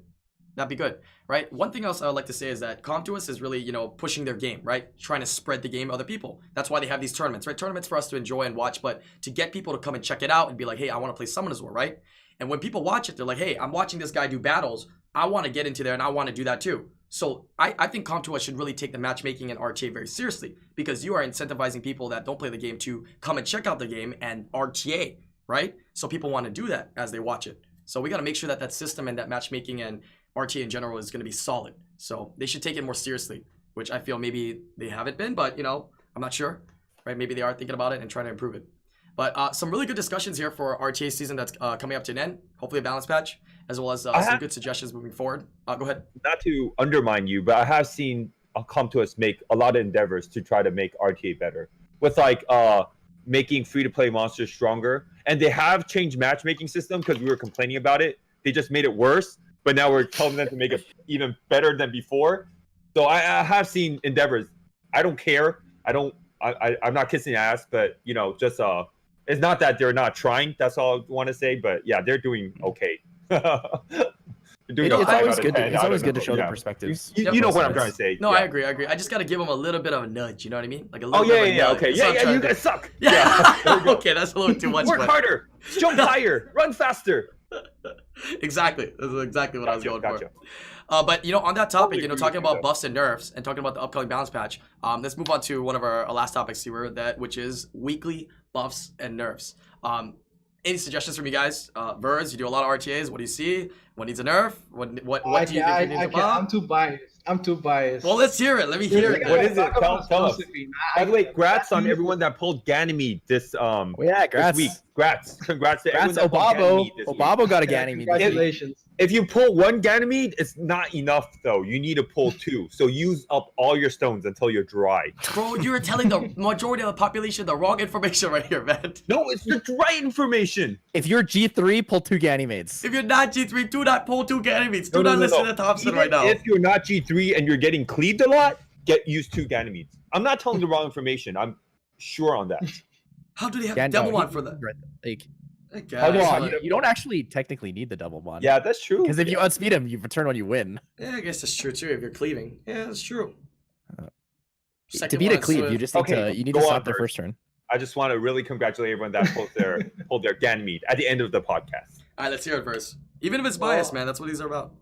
that'd be good, right? One thing else I would like to say is that Comptuous is really, pushing their game, right? Trying to spread the game to other people. That's why they have these tournaments, right? Tournaments for us to enjoy and watch, but to get people to come and check it out and be like, hey, I want to play Summoners War, right? And when people watch it, they're like, hey, I'm watching this guy do battles. I want to get into there and I want to do that too. So I think Comptuous should really take the matchmaking and RTA very seriously, because you are incentivizing people that don't play the game to come and check out the game and RTA, right? So people want to do that as they watch it. So we got to make sure that that system and that matchmaking and RTA in general is going to be solid. So they should take it more seriously, which I feel maybe they haven't been, but I'm not sure, right? Maybe they are thinking about it and trying to improve it. But some really good discussions here for RTA season that's coming up to an end. Hopefully a balance patch, as well as some good suggestions moving forward. Go ahead. Not to undermine you, but I have seen Comptuous make a lot of endeavors to try to make RTA better, with like making free-to-play monsters stronger. And they have changed matchmaking system because we were complaining about it. They just made it worse, but now we're telling them to make it even better than before. So I have seen endeavors. I don't care. I don't I'm not kissing ass, but you know, just it's not that they're not trying. That's all I want to say. But yeah, they're doing okay. You know, It's always good. I It's always don't good to know. show the Yeah. perspectives. You know what I'm trying to say. No, yeah. I agree. I just gotta give him a little bit of a nudge. You know what I mean? Like a Oh little bit of a yeah. nudge. Okay. That's what I'm Yeah. trying You to guys do. suck. Yeah. Okay, that's a little too much. Work but- harder. Jump higher. Run faster. Exactly. This is exactly what I was going Gotcha. for. But you know, on that topic, Totally you know, agree talking with you, about buffs and nerfs, and talking about the upcoming balance patch. Let's move on to one of our last topics here, which is weekly buffs and nerfs. Any suggestions from you guys? Verz, you do a lot of RTAs. What do you see? What needs a nerf? What do you think it needs a buff? I'm too biased. I'm too biased. Well, let's hear it. Let me hear it. What then. is it? Tell us. By the way, congrats on everyone that pulled Ganymede this Oh, yeah, this week. Congrats to everyone Congrats, that pulled Obabo. Ganymede this week. Obabo got a Ganymede. this week. Congratulations. If you pull one Ganymede, it's not enough though. You need to pull two. So use up all your stones until you're dry. Bro, you're telling the majority of the population the wrong information right here, man. No, it's the right information. If you're G3, pull 2 Ganymades. If you're not G3, do not pull 2 Ganymedes. Do No, not listen to Thompson Even right now. If you're not G3 and you're getting cleaved a lot, use 2 Ganymedes. I'm not telling the wrong information. I'm sure on that. How do they have Gan- double no, one he- for that? right, like, I guess. well, you don't actually technically need the double bond. Yeah, that's true. Because if you outspeed him, you return when you win. Yeah, I guess that's true too. If you're cleaving, yeah, that's true. To Second beat one a is cleave, Swift. you just need Okay, to go on stop their first. first turn. I just want to really congratulate everyone that pulled their Ganymede at the end of the podcast. All right, let's hear it first. Even if it's biased, man, that's what these are about.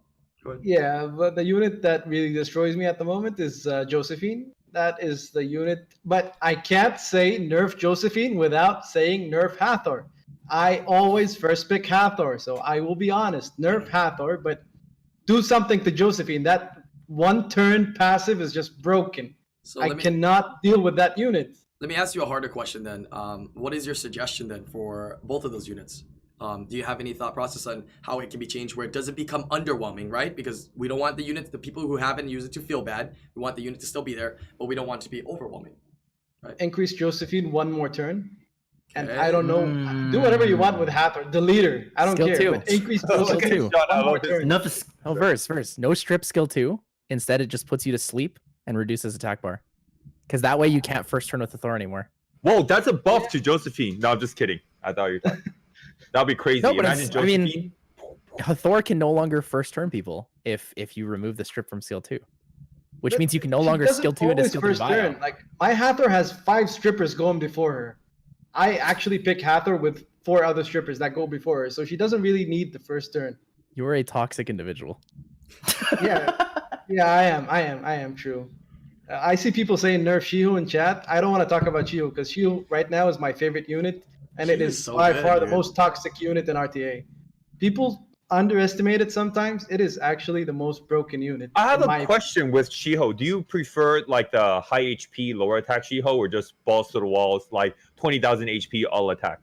Go ahead. Yeah, but the unit that really destroys me at the moment is Josephine. That is the unit. But I can't say nerf Josephine without saying nerf Hathor. I always first pick Hathor, so I will be honest. Nerf Hathor, but do something to Josephine. That one turn passive is just broken. So I cannot deal with that unit. let me ask you a harder question then. What is your suggestion then for both of those units? Do you have any thought process on how it can be changed where it doesn't become underwhelming, right? Because we don't want the unit, the people who haven't used it to feel bad. We want the unit to still be there, but we don't want it to be overwhelming. Increase Josephine one more turn. And Okay. I don't know. Do whatever you want with Hathor. The leader. I don't Skill care. two. But increase Skill Josephine two. one more turn. Enough is Oh, verse. No strip skill 2. Instead, it just puts you to sleep and reduces attack bar. Because that way you can't first turn with the Thor anymore. Whoa, that's a buff to Josephine. No, I'm just kidding. I thought you were talking. That'd be crazy. No, but Imagine I mean, Josephine. Thor can no longer first turn people if you remove the strip from skill 2. Which But means you can no she longer doesn't skill 2 into always skill 2 first turn. bio. Like my Hathor has 5 strippers going before her. I actually pick Hathor with 4 other strippers that go before her, so she doesn't really need the first turn. You're a toxic individual. Yeah, I am true. I see people saying nerf Shiho in chat. I don't want to talk about Shiho because Shiho right now is my favorite unit, and it She is is so by good, far the dude. most toxic unit in RTA. People underestimate it sometimes. It is actually the most broken unit. I have in a my question with Shiho. Do you prefer like the high HP, lower attack Shiho, or just balls to the walls, like 20,000 HP all attack?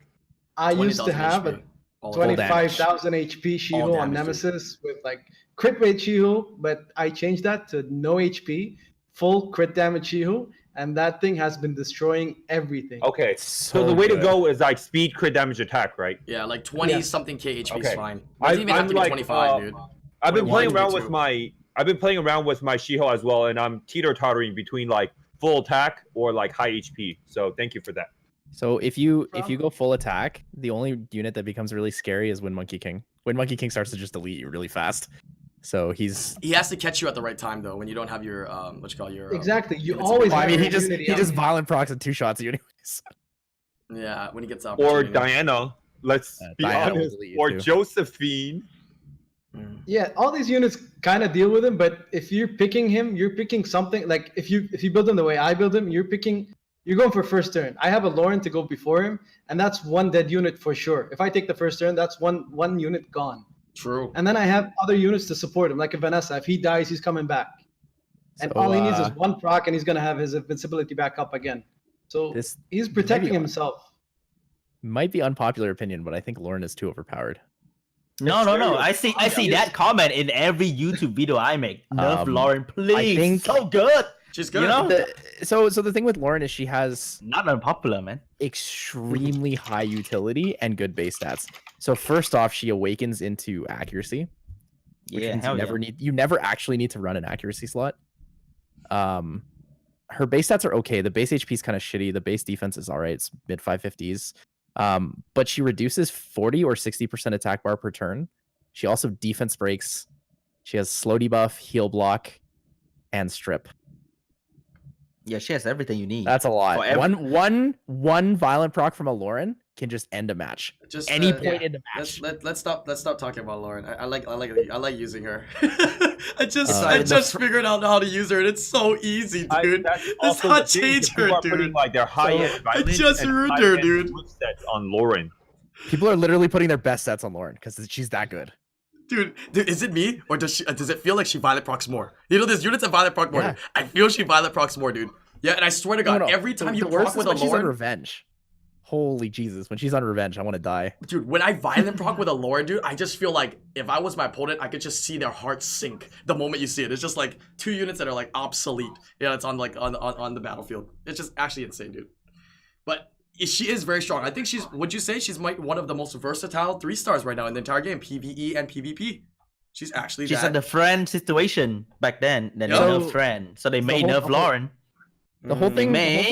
I used to 20,000 have a HP. All of them. 25,000 HP All Shiho on damage, dude. Nemesis with like crit rate Shiho, but I changed that to no HP, full crit damage Shiho, and that thing has been destroying everything. Okay, so the way to go is like speed, crit damage, attack, right? Yeah, like 20 Yeah. something K HP is Okay. fine. Doesn't even have I'm to be like, 25, dude. I've been 21, playing around 22. with my Shiho as well, and I'm teeter-tottering between like full attack or like high HP. So thank you for that. So if you go full attack, the only unit that becomes really scary is Wind Monkey King. Wind Monkey King starts to just delete you really fast. So He has to catch you at the right time though, when you don't have your your Exactly. You It's- always. well, I have mean your he just immunity on. violent procs and 2 shots at you anyways. yeah, when he gets up. Or Diana, let's be Diana will honest, delete you or too. Josephine. Yeah, all these units kind of deal with him, but if you're picking him, you're picking something like if you build him the way I build him, you're going for first turn. I have a Lauren to go before him, and that's one dead unit for sure. If I take the first turn, that's one unit gone. True. And then I have other units to support him, like a Vanessa. If he dies, he's coming back. And So, all he needs is one proc, and he's gonna have his invincibility back up again. So This he's protecting maybe- himself. might be unpopular opinion, but I think Lauren is too overpowered. no. I see Yeah. that comment in every YouTube video I make. Nerf Um, Lauren, please. think- So good. She's good. You know? So the thing with Lauren is she has Not unpopular, man. extremely high utility and good base stats. So first off, she awakens into accuracy. Which Yeah, means hell you never actually need to run an accuracy slot. Her her base stats are okay. The base HP is kind of shitty. The base defense is all right. It's mid 550s. But she reduces 40 or 60% attack bar per turn. She also defense breaks. She has slow debuff, heal block, and strip. Yeah, she has everything you need. That's a lot. For every- One violent proc from a Lauren can just end a match. Just Any point in the match. Let's stop talking about Lauren. I like using her. I the just figured out how to use her, and it's so easy, dude. Let's not change her, Putting, dude. like their highest I violence just and ruined her, high-end dude. movesets on Lauren. People are literally putting their best sets on Lauren because she's that good. Dude, is it me or does it feel like she violent procs more? You know, there's units that violent proc more. Yeah. Dude. I feel she violent procs more, dude. Yeah, and I swear to God, No. every time you the worst proc with is a when she's on Lauren, revenge. Holy Jesus, when she's on revenge, I want to die. dude, when I violent proc with a Lauren, dude, I just feel like if I was my opponent, I could just see their heart sink the moment you see it. It's just like 2 units that are like obsolete. Yeah, it's on like on the battlefield. It's just actually insane, dude. But she is very strong. I think would you say she's one of the most versatile 3-stars right now in the entire game, PvE and PvP? She's actually She's in the friend situation back then. Then they Yep. nerfed friend, so they may nerf Lauren. The whole thing, May.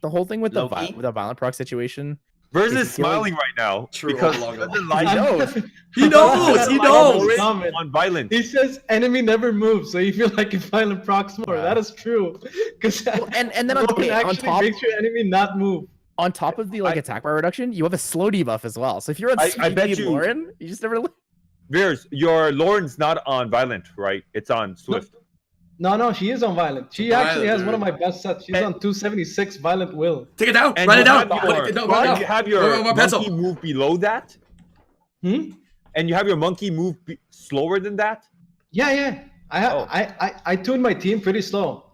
the whole thing with the Loki. violent proc situation. Versus Is he feeling- smiling right now True, because all he along. doesn't like He knows. He knows. He knows. Comment. on violence. He says enemy never moves, so you feel like you violent procs more. Yeah. That is true. Because And then on top makes your enemy not move. on top of the attack bar reduction, you have a slow debuff as well. So if you're on I bet speed you- Lauren, you just never. Veers, your Lauren's not on violent, right? It's on Swift. No, she is on violent. She Violent, actually has dude. one of my best sets. She's on 276 violent will. Take it down. And Write you it down. have your- No, and write it you down. have your Where pencil? monkey move below that, Hmm? and you have your monkey move slower than that. Yeah. I have. Oh. I tuned my team pretty slow.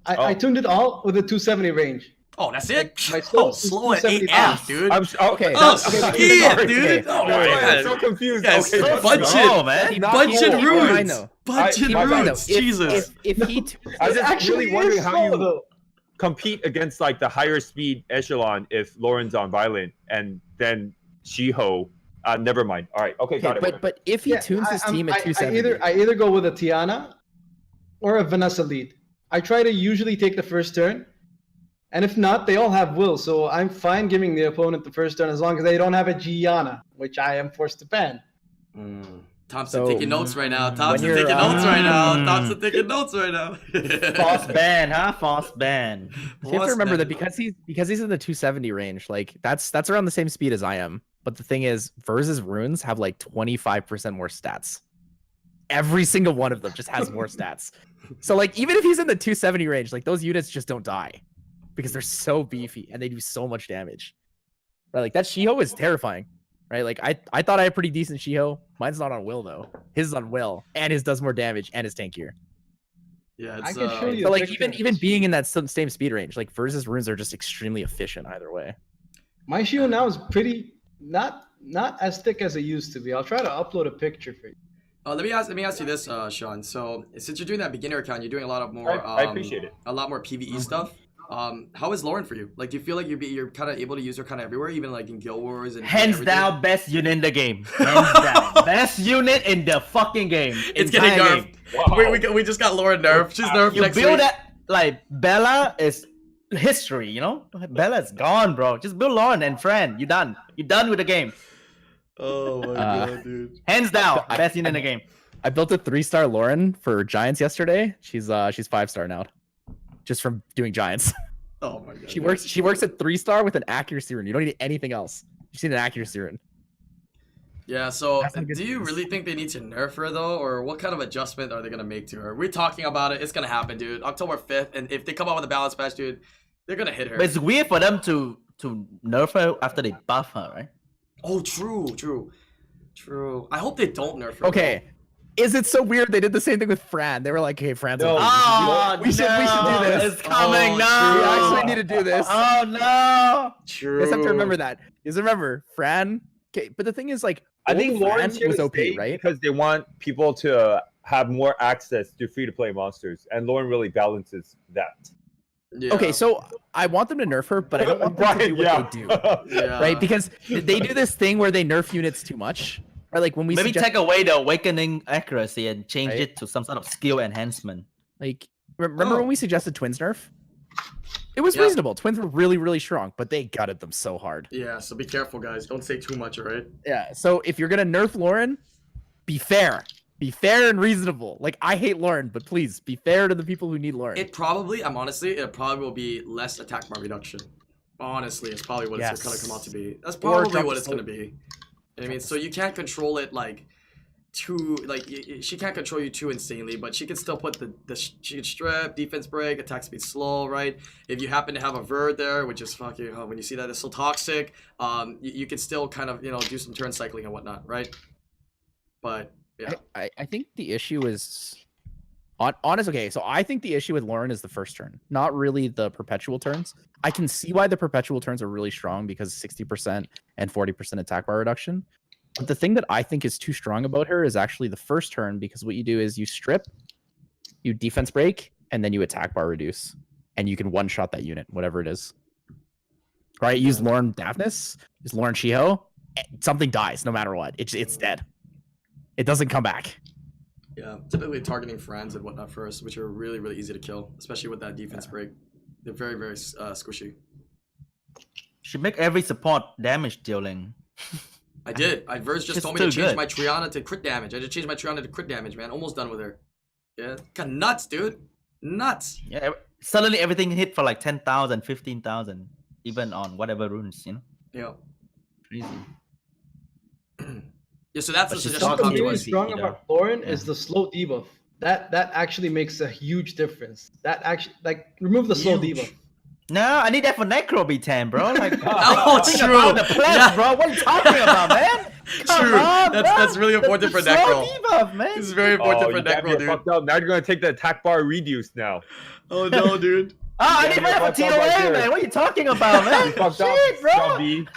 I tuned it all with a 270 range. Oh, that's it? My Oh, slow is slow at 275. 8F, dude. Okay. Oh, okay, shit, sorry. dude. Oh, my I'm God. so confused. Yes, okay, so let's budget. go. Oh man. Budget cool. I roots. know. Budget my bad. roots. Jesus. If he I was just Actually, really wondering is how slow, you though. compete against like the higher speed echelon if Lauren's on violent and then Shiho. Never mind. All right. Okay, got it. but if he tunes his team at 270, I either go with a Tiana or a Vanessa lead. I try to usually take the first turn, and if not, they all have will, so I'm fine giving the opponent the first turn as long as they don't have a Gianna, which I am forced to ban. Thompson So, taking notes right now. Thompson you're, taking notes right now. Mm. Thompson taking notes right now. False ban, huh? False ban. you have to remember that because he's in the 270 range, like that's around the same speed as I am. But the thing is, Vers's runes have like 25% more stats. Every single one of them just has more stats. So like even if he's in the 270 range, like those units just don't die because they're so beefy and they do so much damage. Right? Like that Shiho is terrifying. Right? Like I thought I had pretty decent Shiho. Mine's not on will though. His is on will, and his does more damage, and his tankier. Yeah, I it's, can show you. So a like picture. even being in that same speed range, like Vers's runes are just extremely efficient either way. My shield now is pretty not as thick as it used to be. I'll try to upload a picture for you. let me ask you this, Sean. So since you're doing that beginner account, you're doing a lot of more. I appreciate it. A lot more PVE stuff. How is Lauren for you? Like, do you feel like you're kind of able to use her kind of everywhere, even like in Guild Wars and Hands everything? down, best unit in the game. Hands down, best unit in the fucking game. It's getting Entire nerfed. game. We just got Lauren nerfed. She's nerfed You next build week. that like Bella is history, you know. Bella's gone, bro. Just build Lauren and friend. You done. You done with the game. Oh my god, dude. Hands down, best unit in the game. I built a 3-star Lauren for Giants yesterday. She's 5-star now, just from doing Giants. Oh my god. She works at 3-star with an accuracy rune. You don't need anything else. You just need an accuracy rune. Yeah, so That's not good do you news. really think they need to nerf her though, or what kind of adjustment are they gonna make to her? We're talking about it. It's gonna happen, dude. October 5th, and if they come out with a balance patch, dude, they're gonna hit her. But it's weird for them to nerf her after they buff her, right? Oh, true. I hope they don't nerf her. Okay. Is it so weird they did the same thing with Fran? They were like, "Hey, Fran's No. on Oh, we should do this. It's coming Oh, now. We actually need to do this." Oh no! True. You guys have to remember that. You guys remember Fran? Okay, but the thing is, like, I think old Lauren's Fran here was to OP, stay right? because they want people to have more access to free-to-play monsters, and Lauren really balances that. Yeah. Okay, so I want them to nerf her, but I don't want them to do what they do. Yeah. Right? Because they do this thing where they nerf units too much. Right? Like when we Maybe suggest, take away the awakening accuracy and change Right. it to some sort of skill enhancement. like remember Oh. when we suggested twins nerf? It was Yeah. reasonable. Twins were really, really strong, but they gutted them so hard. Yeah, so be careful, guys. Don't say too much, all right? Yeah. So if you're gonna nerf Lauren, be fair. Be fair and reasonable. Like, I hate Lauren, but please be fair to the people who need Lauren. It probably will be less attack bar reduction. Honestly, it's probably what it's gonna come out to be. That's probably jump what it's slope. gonna be. You know what I mean? So you can't control it like too, like she can't control you too insanely, but she can still put she can strip, defense break, attack speed slow, right? If you happen to have a Verd there, which is fucking, when you see that it's so toxic, you can still kind of, do some turn cycling and whatnot, right? But yeah. I think the issue is honest. Okay, so I think the issue with Lauren is the first turn, not really the perpetual turns. I can see why the perpetual turns are really strong because 60% and 40% attack bar reduction. But the thing that I think is too strong about her is actually the first turn, because what you do is you strip, you defense break, and then you attack bar reduce, and you can one shot that unit, whatever it is. Right? Use Lauren Daphnis, use Lauren Shiho, something dies no matter what. It's dead. It doesn't come back. Yeah, typically targeting friends and whatnot first, which are really, really easy to kill, especially with that defense break. They're very, very squishy. Should make every support damage dealing. I did. Verse just She's told me to too change good. my Triana to crit damage. I just changed my Triana to crit damage, man. Almost done with her. Yeah, kind of nuts, dude. Nuts. Yeah, suddenly everything hit for like 10,000, 15,000, even on whatever runes, Yeah. Crazy. Yeah, so that's But the she's suggestion not I'll Something come to really us. strong you know. about Lauren Yeah. is the slow debuff. That actually makes a huge difference. That actually, like, remove the slow Huge. debuff. No, I need that for Necro B10, bro. Like, Oh, think true. about the plebs, Yeah. bro. What are you talking about, man? Come True. on, That's bro. really important for The slow Necro. debuff, man. This is very important for you got me Necro, dude. fucked up. Now you're gonna take the attack bar reduce now. Oh no, dude. I Yeah, need you're that for fucked up TOA, right there. man. What are you talking about, man? You fucked up, Shit, bro. Sean B.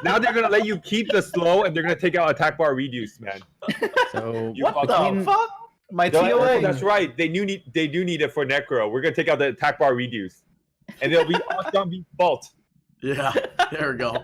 Now they're gonna let you keep the slow, and they're gonna take out attack bar reduce, man. So You What fucked the up. fuck? My No, TOA. that's right. They do need it for Necro. We're gonna take out the attack bar reduce, and it'll be all Sean B's fault. Yeah, there we go.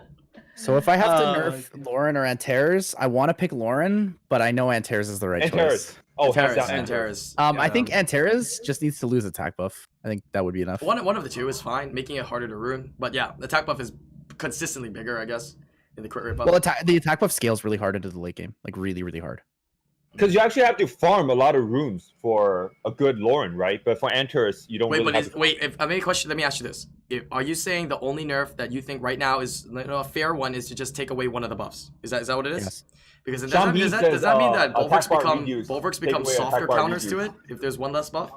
So if I have to Oh, nerf Lauren or Antares, I want to pick Lauren, but I know Antares is the right Antares. choice. Oh, hands Antares, down, Antares. I think Antares just needs to lose attack buff. I think that would be enough. One of the two is fine, making it harder to ruin. But yeah, the attack buff is consistently bigger, I guess, in the crit rate buff. Well, the attack buff scales really hard into the late game, like really, really hard. Because you actually have to farm a lot of runes for a good Lauren, right? But for Antares, you don't Wait, really but have to. if I made a question, let me ask you this: are you saying the only nerf that you think right now is a fair one is to just take away one of the buffs? Is that what it is? Yes. Because does Sean that, B does that says, does that mean that attack bulwarks bar become reduce. bulwarks Take become away attack softer bar counters to reduce. it if there's one less buff?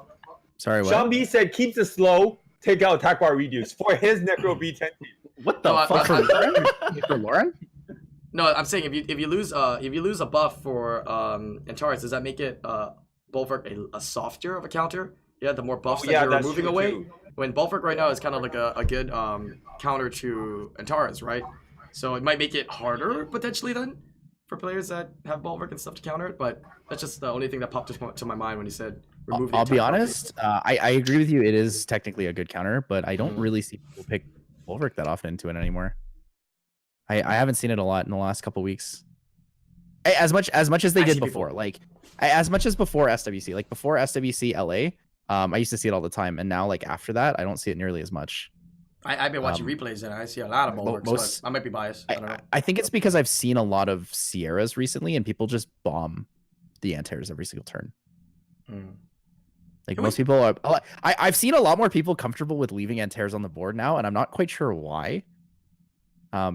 Sorry, what? Sean B said keeps the slow, take out attack bar reduce for his Necro B10 team. What the No, fuck? For Lauren? No, I'm saying if you lose a buff for Antares, does that make it bulwark a softer of a counter? Yeah, the more buffs that you're that's removing true, away. too. When bulwark right now is kind of like a good counter to Antares, right? So it might make it harder potentially then for players that have bulwark and stuff to counter it. But that's just the only thing that popped to my mind when you said removing. I'll be attack buff. honest. I agree with you. It is technically a good counter, but I don't Mhm. really see people pick Bulwark that often into it anymore. I haven't seen it a lot in the last couple weeks. As much as they I did see people. before, like as much as before SWC, like before SWC LA, I used to see it all the time, and now like after that, I don't see it nearly as much. I've been watching Um, replays and I see a lot of bulwarks. most- But I might be biased. I don't know. I think it's because I've seen a lot of Sierras recently, and people just bomb the Antares every single turn. Mm. Like Can most people are. I've seen a lot more people comfortable with leaving Antares on the board now, and I'm not quite sure why.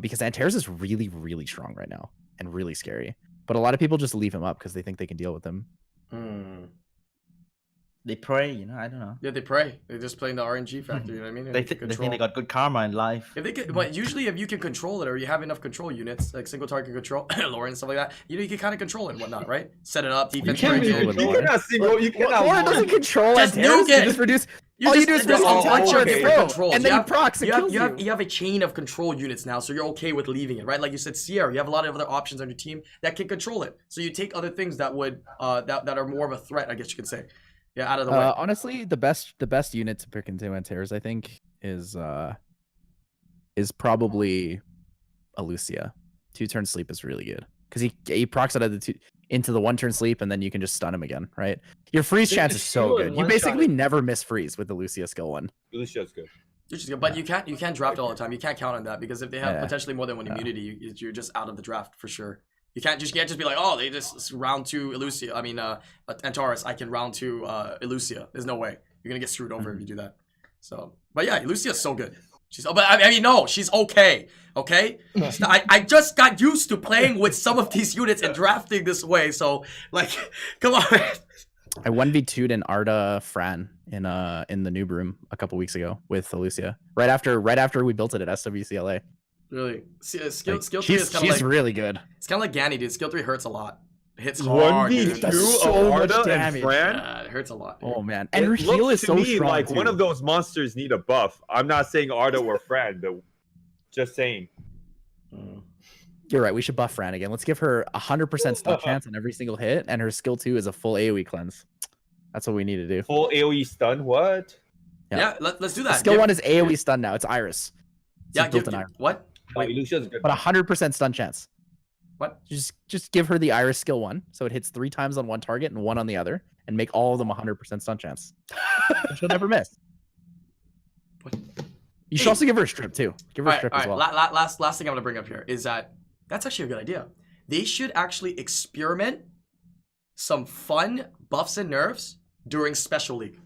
Because Antares is really, really strong right now and really scary. But a lot of people just leave him up because they think they can deal with him. Mm. They pray, I don't know. Yeah, they pray. They're just playing the RNG factor. You know what I mean? And They you can think they got good karma in life. If they can, but usually if you can control it or you have enough control units, like single target control, Lauren and stuff like that, you can kind of control it and whatnot, right? Set it up, defense can't break really it. with You Lauren. cannot single. You cannot. Lauren doesn't control Just Antares. nuke it. You just reduce. You all just, you do is there's reduce a bunch Antares of different throw, controls. and then you he procs and kills you. You have a chain of control units now, so you're okay with leaving it, right? Like you said, Sierra, you have a lot of other options on your team that can control it. So you take other things that would that are more of a threat, I guess you could say. Yeah, out of the way. Honestly, the best unit to pick into Antares, I think, is probably a Lucia. 2-turn sleep is really good because he procs out of the two. into the 1-turn sleep, and then you can just stun him again, right? Your freeze chance is so shield and good. You one-shot basically it. never miss freeze with the Lucia skill 1. Lucia's good. Which is good, but you can't draft all the time. You can't count on that because if they have Yeah. potentially more than one immunity, you're just out of the draft for sure. You can't just be like, oh, they just round 2 Elucia. I mean, Antares, I can round 2 Elucia. There's no way. You're gonna get screwed over if you do that. So, but yeah, Lucia's so good. But I mean, no, she's okay. Okay, I just got used to playing with some of these units and drafting this way. So, like, come on. I 1v2'd an Arda Fran in the noob room a couple weeks ago with Lucia. Right after we built it at SWCLA. Really, skill 3 She's is kind of like really good. it's kind of like Ganny, dude. Skill 3 hurts a lot. It hits hard. 1v2 Dude. That's so much Arda and damage. Fran? Yeah, it hurts a lot. Dude. Oh man, and It her heal looks is to so me strong. like one too. of those monsters need a buff. I'm not saying Arda or Fran, but just saying. You're right. We should buff Fran again. Let's give her 100% stun chance on every single hit, and her skill 2 is a full AOE cleanse. That's what we need to do. Full AoE stun, what? Yeah, let's do that. Skill 1 is AOE stun now. It's Iris. Yeah, built in Iris. what? Wait, Lucia's good. But 100% stun chance. What? Just give her the Iris skill 1, so it hits 3 times on one target and 1 on the other, and make all of them 100% stun chance. And she'll never miss. You should also give her a strip too. Give her a strip as well. Last thing I'm gonna bring up here is that that's actually a good idea. They should actually experiment some fun buffs and nerfs during Special League.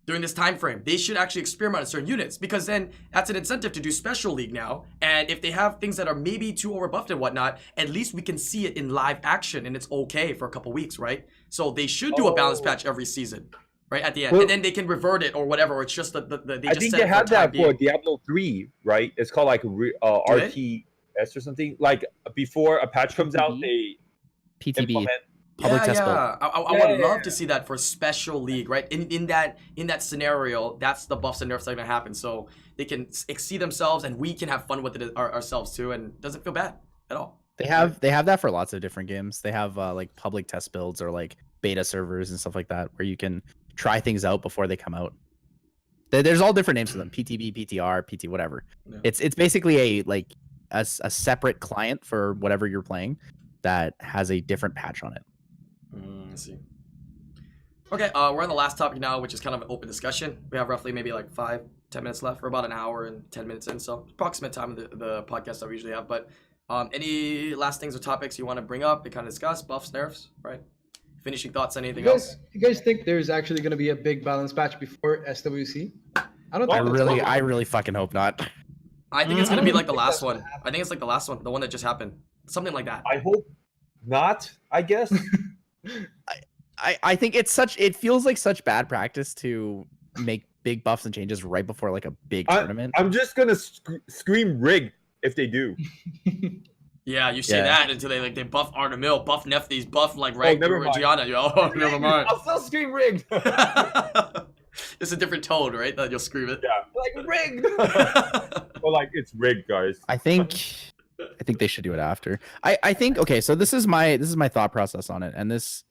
During this time frame, they should actually experiment on certain units because then that's an incentive to do Special League now. And if they have things that are maybe too overbuffed and whatnot, at least we can see it in live action and it's okay for a couple weeks, right? So they should do a balance patch every season, right at the end, Well, and then they can revert it or whatever. Or it's just they I just think set they it for have that time for being. Diablo 3, right? It's called like they? RTS or something. Like before a patch comes out, they PTB. implement. Public test build. I would love to see that for Special League, right? In that scenario, that's the buffs and nerfs that are gonna happen, so they can exceed themselves, and we can have fun with it ourselves too, and it doesn't feel bad at all. They have that for lots of different games. They have like public test builds or like beta servers and stuff like that where you can try things out before they come out. There's all different names for them: PTB, PTR, PT, whatever. Yeah. It's basically a separate client for whatever you're playing that has a different patch on it. Let's see. Okay, we're on the last topic now, which is kind of an open discussion. We have roughly maybe like 5-10 minutes left. We're about an hour and 10 minutes in, so approximate time of the podcast that we usually have. But any last things or topics you want to bring up and kind of discuss? Buffs, nerfs, right? Finishing thoughts on anything else? You guys think there's actually going to be a big balance patch before SWC? I don't I think that's I really fucking hope not. I think it's gonna be like the think last that's one. gonna happen. I think it's like the last one, the one that just happened, something like that. I hope not. I guess. I think it feels like such bad practice to make big buffs and changes right before like a big tournament. I'm just gonna scream rig if they do. Yeah, you say Yeah. that until they buff Artemil, buff Nephthys, buff like rank never mind. Gianna. Oh, never mind. I'll still scream rigged. It's a different tone, right? That you'll scream it. Like rigged. Well, like it's rigged, guys. I think they should do it after. I think okay, so this is my thought process on it, and this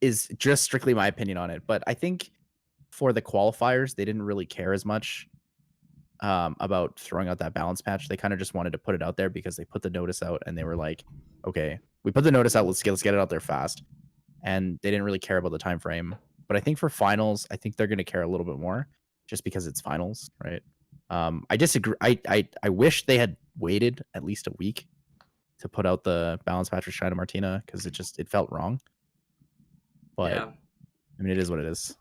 is just strictly my opinion on it. But I think for the qualifiers, they didn't really care as much about throwing out that balance patch. They kind of just wanted to put it out there because they put the notice out and they were like, okay, we put the notice out, let's get it out there fast. And they didn't really care about the time frame. But I think for finals, I think they're going to care a little bit more just because it's finals, right? I disagree. I wish they had waited at least a week to put out the balance patch for China Martina because it felt wrong. But Yeah. I mean, it is what it is.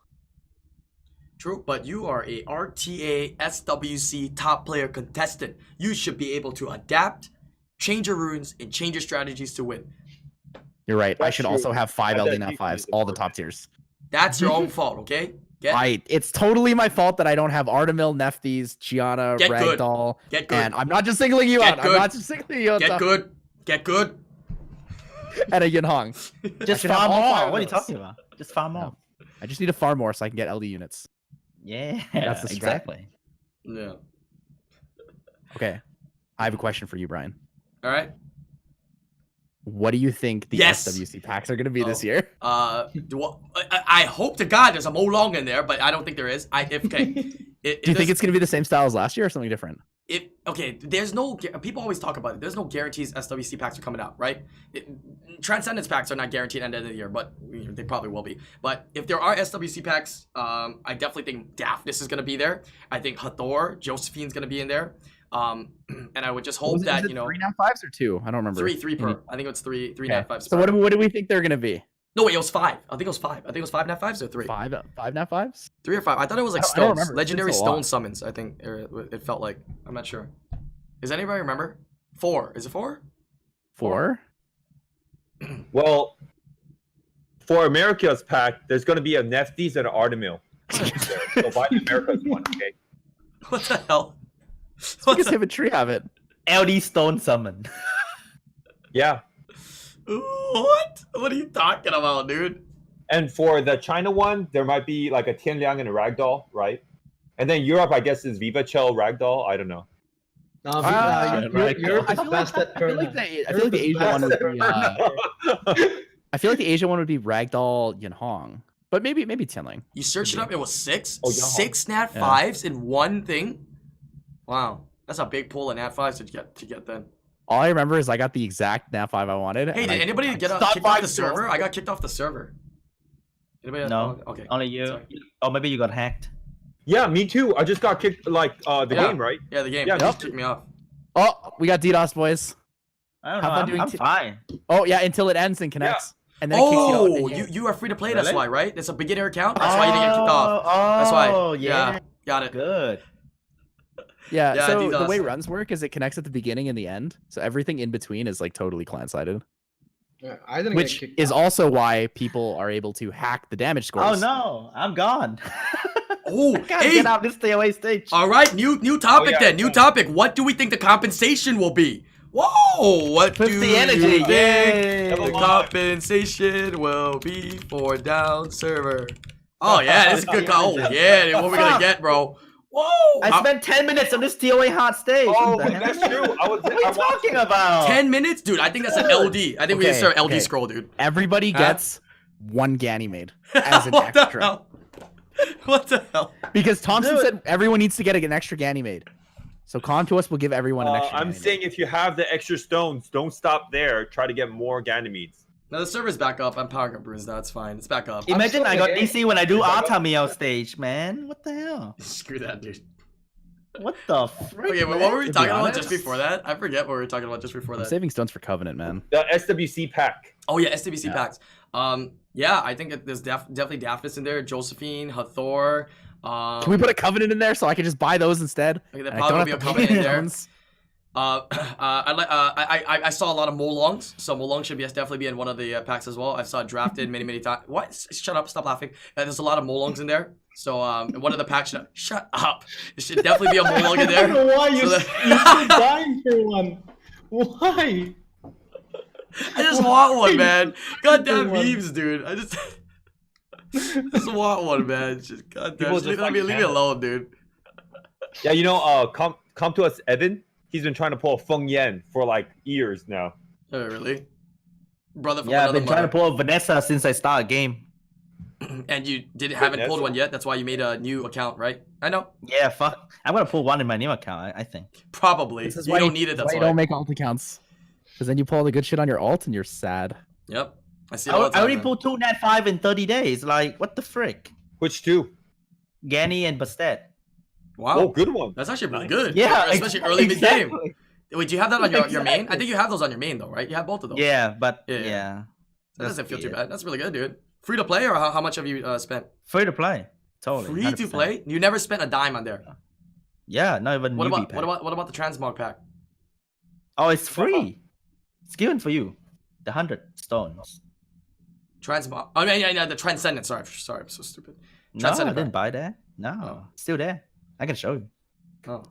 True, but you are a RTA SWC top player contestant. You should be able to adapt, change your runes, and change your strategies to win. You're right. I That's should true. also have 5 I LD bet Nat you 5s, is all the important. top tiers. That's your own fault, okay? It's totally my fault that I don't have Artemil, Nephthys, Gianna, Get good. Ragdoll, Get good. and I'm not just singling you Get out. good. I'm not just singling you out. Get good. Get good. And a Yunhong. Just should have farm all more. 5 of What are you those. talking about? Just farm more. I just need to farm more so I can get LD units. Yeah, That's the strat. exactly. Yeah. Okay. I have a question for you, Brian. All right. What do you think the Yes. SWC packs are going to be this Oh. year? I hope to God there's a Mo Long in there, but I don't think there is. Do you think it's going to be the same style as last year or something different? there's no people always talk about it. There's no guarantees SWC packs are coming out, right? Transcendence packs are not guaranteed at the end of the year, but they probably will be. But if there are SWC packs, I definitely think Daphnis is gonna be there. I think Hathor, Josephine's gonna be in there. And I would just hope that 3 nat 5s or 2? I don't remember. Three per. I think it was three nat 5s. So what do we think they're gonna be? No, wait, it was 5. I think it was 5. I think it was 5 nat 5s or 3. 5 nat 5s? 3 or 5. I thought it was like I don't stones. remember. Legendary It's a stone lot. summons, I think it felt like. I'm not sure. Does anybody remember? 4. Is it 4? 4? Well, for America's pack, there's going to be a Nefties and an Artemil. So buy America's one, okay? What the hell? Because Hidden Tree have it. LD Stone Summon. Yeah. What? What are you talking about, dude? And for the China one, there might be like a Tianliang and a Ragdoll, right? And then Europe, I guess, is Vivachel Ragdoll. I don't know. No, right. Europe is best at I feel like the Asia one would be. I feel like the Asia one would be Ragdoll Yunhong, but maybe Tianling. You searched it up, it was 6? Oh, yeah. 6 nat 5s in one thing? Wow. That's a big pull of nat 5s to get then. All I remember is I got the exact nat 5 I wanted. Hey, and did anybody get stopped kicked off buying the server? stones. I got kicked off the server. Anybody? No. Oh, okay. Only you. Sorry. Or maybe you got hacked. Yeah, me too. I just got kicked, like, the Yeah. game, right? Yeah, the game. Yeah, Just kicked me off. Oh, we got DDoS, boys. I don't How know. about doing I'm fine. Oh yeah, until it ends and connects, and then it kicks you out. Oh, and you are free to play. That's Really? why, right? It's a beginner account. That's why you didn't get kicked off. That's why. Oh, yeah. Got it. Good. Yeah, Yeah, so DDoS. the way runs work is it connects at the beginning and the end, so everything in between is like totally client-sided, I didn't which get kicked is out. also why people are able to hack the damage scores. Oh no, I'm gone. Oh, Can't hey. get out this stay away stage. All right, new topic yeah, then. New yeah. topic. What do we think the compensation will be? Whoa! What do 50 you energy, think yay. the Come on. compensation will be for down server? Oh yeah, this is a good call. Oh yeah, what are we gonna get, bro? Whoa! I spent 10 minutes on this TOA hot stage. Oh, What the heck? that's true. What are you talking about? 10 minutes, dude. I think that's an LD. I think we need to Okay, start LD okay. scroll, dude. Everybody Huh? gets one Ganymede as an What the extra. hell? What the hell? Because Thompson Dude. said everyone needs to get an extra Ganymede. So Con to us will give everyone an extra I'm Ganymede. saying if you have the extra stones, don't stop there. Try to get more Ganymedes. Now the server's back up. I'm powering up Bruce. That's fine. It's back up. Imagine I got okay. DC when I do Artamiel stage, man. What the hell? Screw that, dude. What the frick? Okay, wait, man? what were we To be talking about honest- just before that? I forget what we were talking about just before I'm that. saving stones for Covenant, man. The SWC pack. Oh yeah, STBC Yeah. packs. Yeah, I think there's definitely Daphnis in there, Josephine, Hathor. Can we put a Covenant in there so I can just buy those instead? Okay, there And probably I will be a don't have to Covenant pay in there. stones? I saw a lot of Molongs, so Molong should definitely be in one of the packs as well. I saw it drafted many times. What? Shut up! Stop laughing. There's a lot of Molongs in there, so one of the packs should. Shut up! There should definitely be a Molong in I don't know there. why you're So still dying for one. Why? I just want one, man. Goddamn One. memes, dude. I just want one, man. Just goddamn. People Just just leave me like alone, dude. Yeah, you know, come to us, Evan. He's been trying to pull Feng Yan for like years now. Oh, really? Brother from Yeah, I've another been trying to mother. pull Vanessa since I started a game. And you haven't pulled Vanessa? one yet. That's why you made a new account, right? I know. Yeah, fuck. I'm gonna pull one in my new account, I think. Probably. This is You why don't need it. That's That's why you why. don't make alt accounts. Because then you pull all the good shit on your alt and you're sad. Yep. I see I, it all the I time. already man. pulled 2 Nat 5 in 30 days. Like, what the frick? Which two? Ganny and Bastet. Wow. Oh, good one. That's actually really good. Yeah, Especially early mid game. exactly. Wait, do you have that on your main? I Exactly. think you have those on your main though, right? You have both of those. Yeah, but Yeah, yeah. yeah. That doesn't feel too weird. bad. That's really good, dude. Free to play or how much have you spent? Free to play. Totally. Free to 100%. play? You never spent a dime on there. Yeah, not even What newbie about pack. what about the transmog pack? Oh, it's free. It's given for you. The 100 stones. Transmog. I mean, yeah, the transcendent. Sorry, I'm so stupid. No, I Transcendent didn't pack. buy that. No, Oh. still there. I can show you. Oh,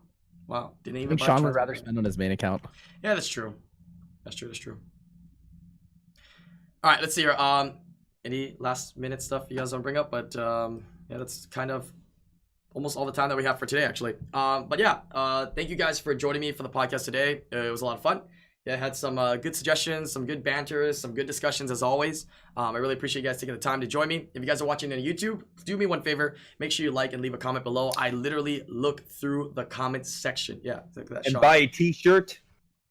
wow. Didn't I even. think buy Sean would transmog rather pack. spend on his main account. Yeah, that's true. That's true. All right, let's see here. Any last minute stuff you guys want to bring up? But yeah, that's kind of almost all the time that we have for today, actually. But yeah, thank you guys for joining me for the podcast today. It was a lot of fun. Yeah, I had some good suggestions, some good banter, some good discussions as always. I really appreciate you guys taking the time to join me. If you guys are watching on YouTube, do me one favor. Make sure you like and leave a comment below. I literally look through the comments section. Yeah, look at that And shot. buy a t-shirt.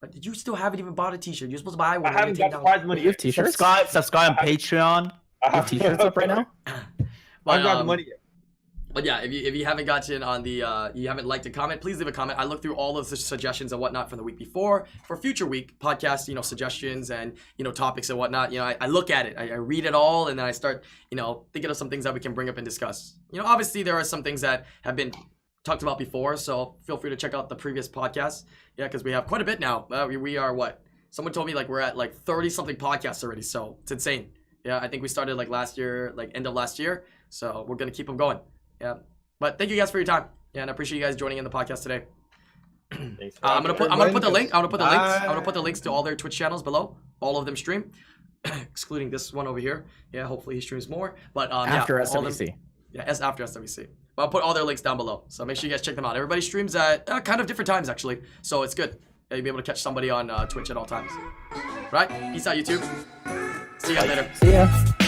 But you still haven't even bought a t-shirt. You're supposed to buy one. I haven't got prize money. You have t-shirts? Subscribe on Patreon. You have t-shirts up right now? I haven't got the money yet. But yeah, if you haven't gotten on the you haven't liked a comment, please leave a comment. I look through all of the suggestions and whatnot from the week before for future week podcast, suggestions and topics and whatnot. I look at it, I read it all, and then I start thinking of some things that we can bring up and discuss. Obviously there are some things that have been talked about before, so feel free to check out the previous podcasts. Yeah, because we have quite a bit now. We are what? Someone told me we're at 30 something podcasts already, so it's insane. Yeah, I think we started last year, end of last year, so we're gonna keep them going. Yeah, but thank you guys for your time. Yeah, and I appreciate you guys joining in the podcast today. Thanks for I'm gonna put the link. I'm gonna put the links to all their Twitch channels below. All of them stream, excluding this one over here. Yeah, hopefully he streams more. But After yeah, SWC. after SWC. But I'll put all their links down below. So make sure you guys check them out. Everybody streams at kind of different times actually, so it's good. Yeah, you'll be able to catch somebody on Twitch at all times. Right? Peace out, YouTube. See you guys later. See ya.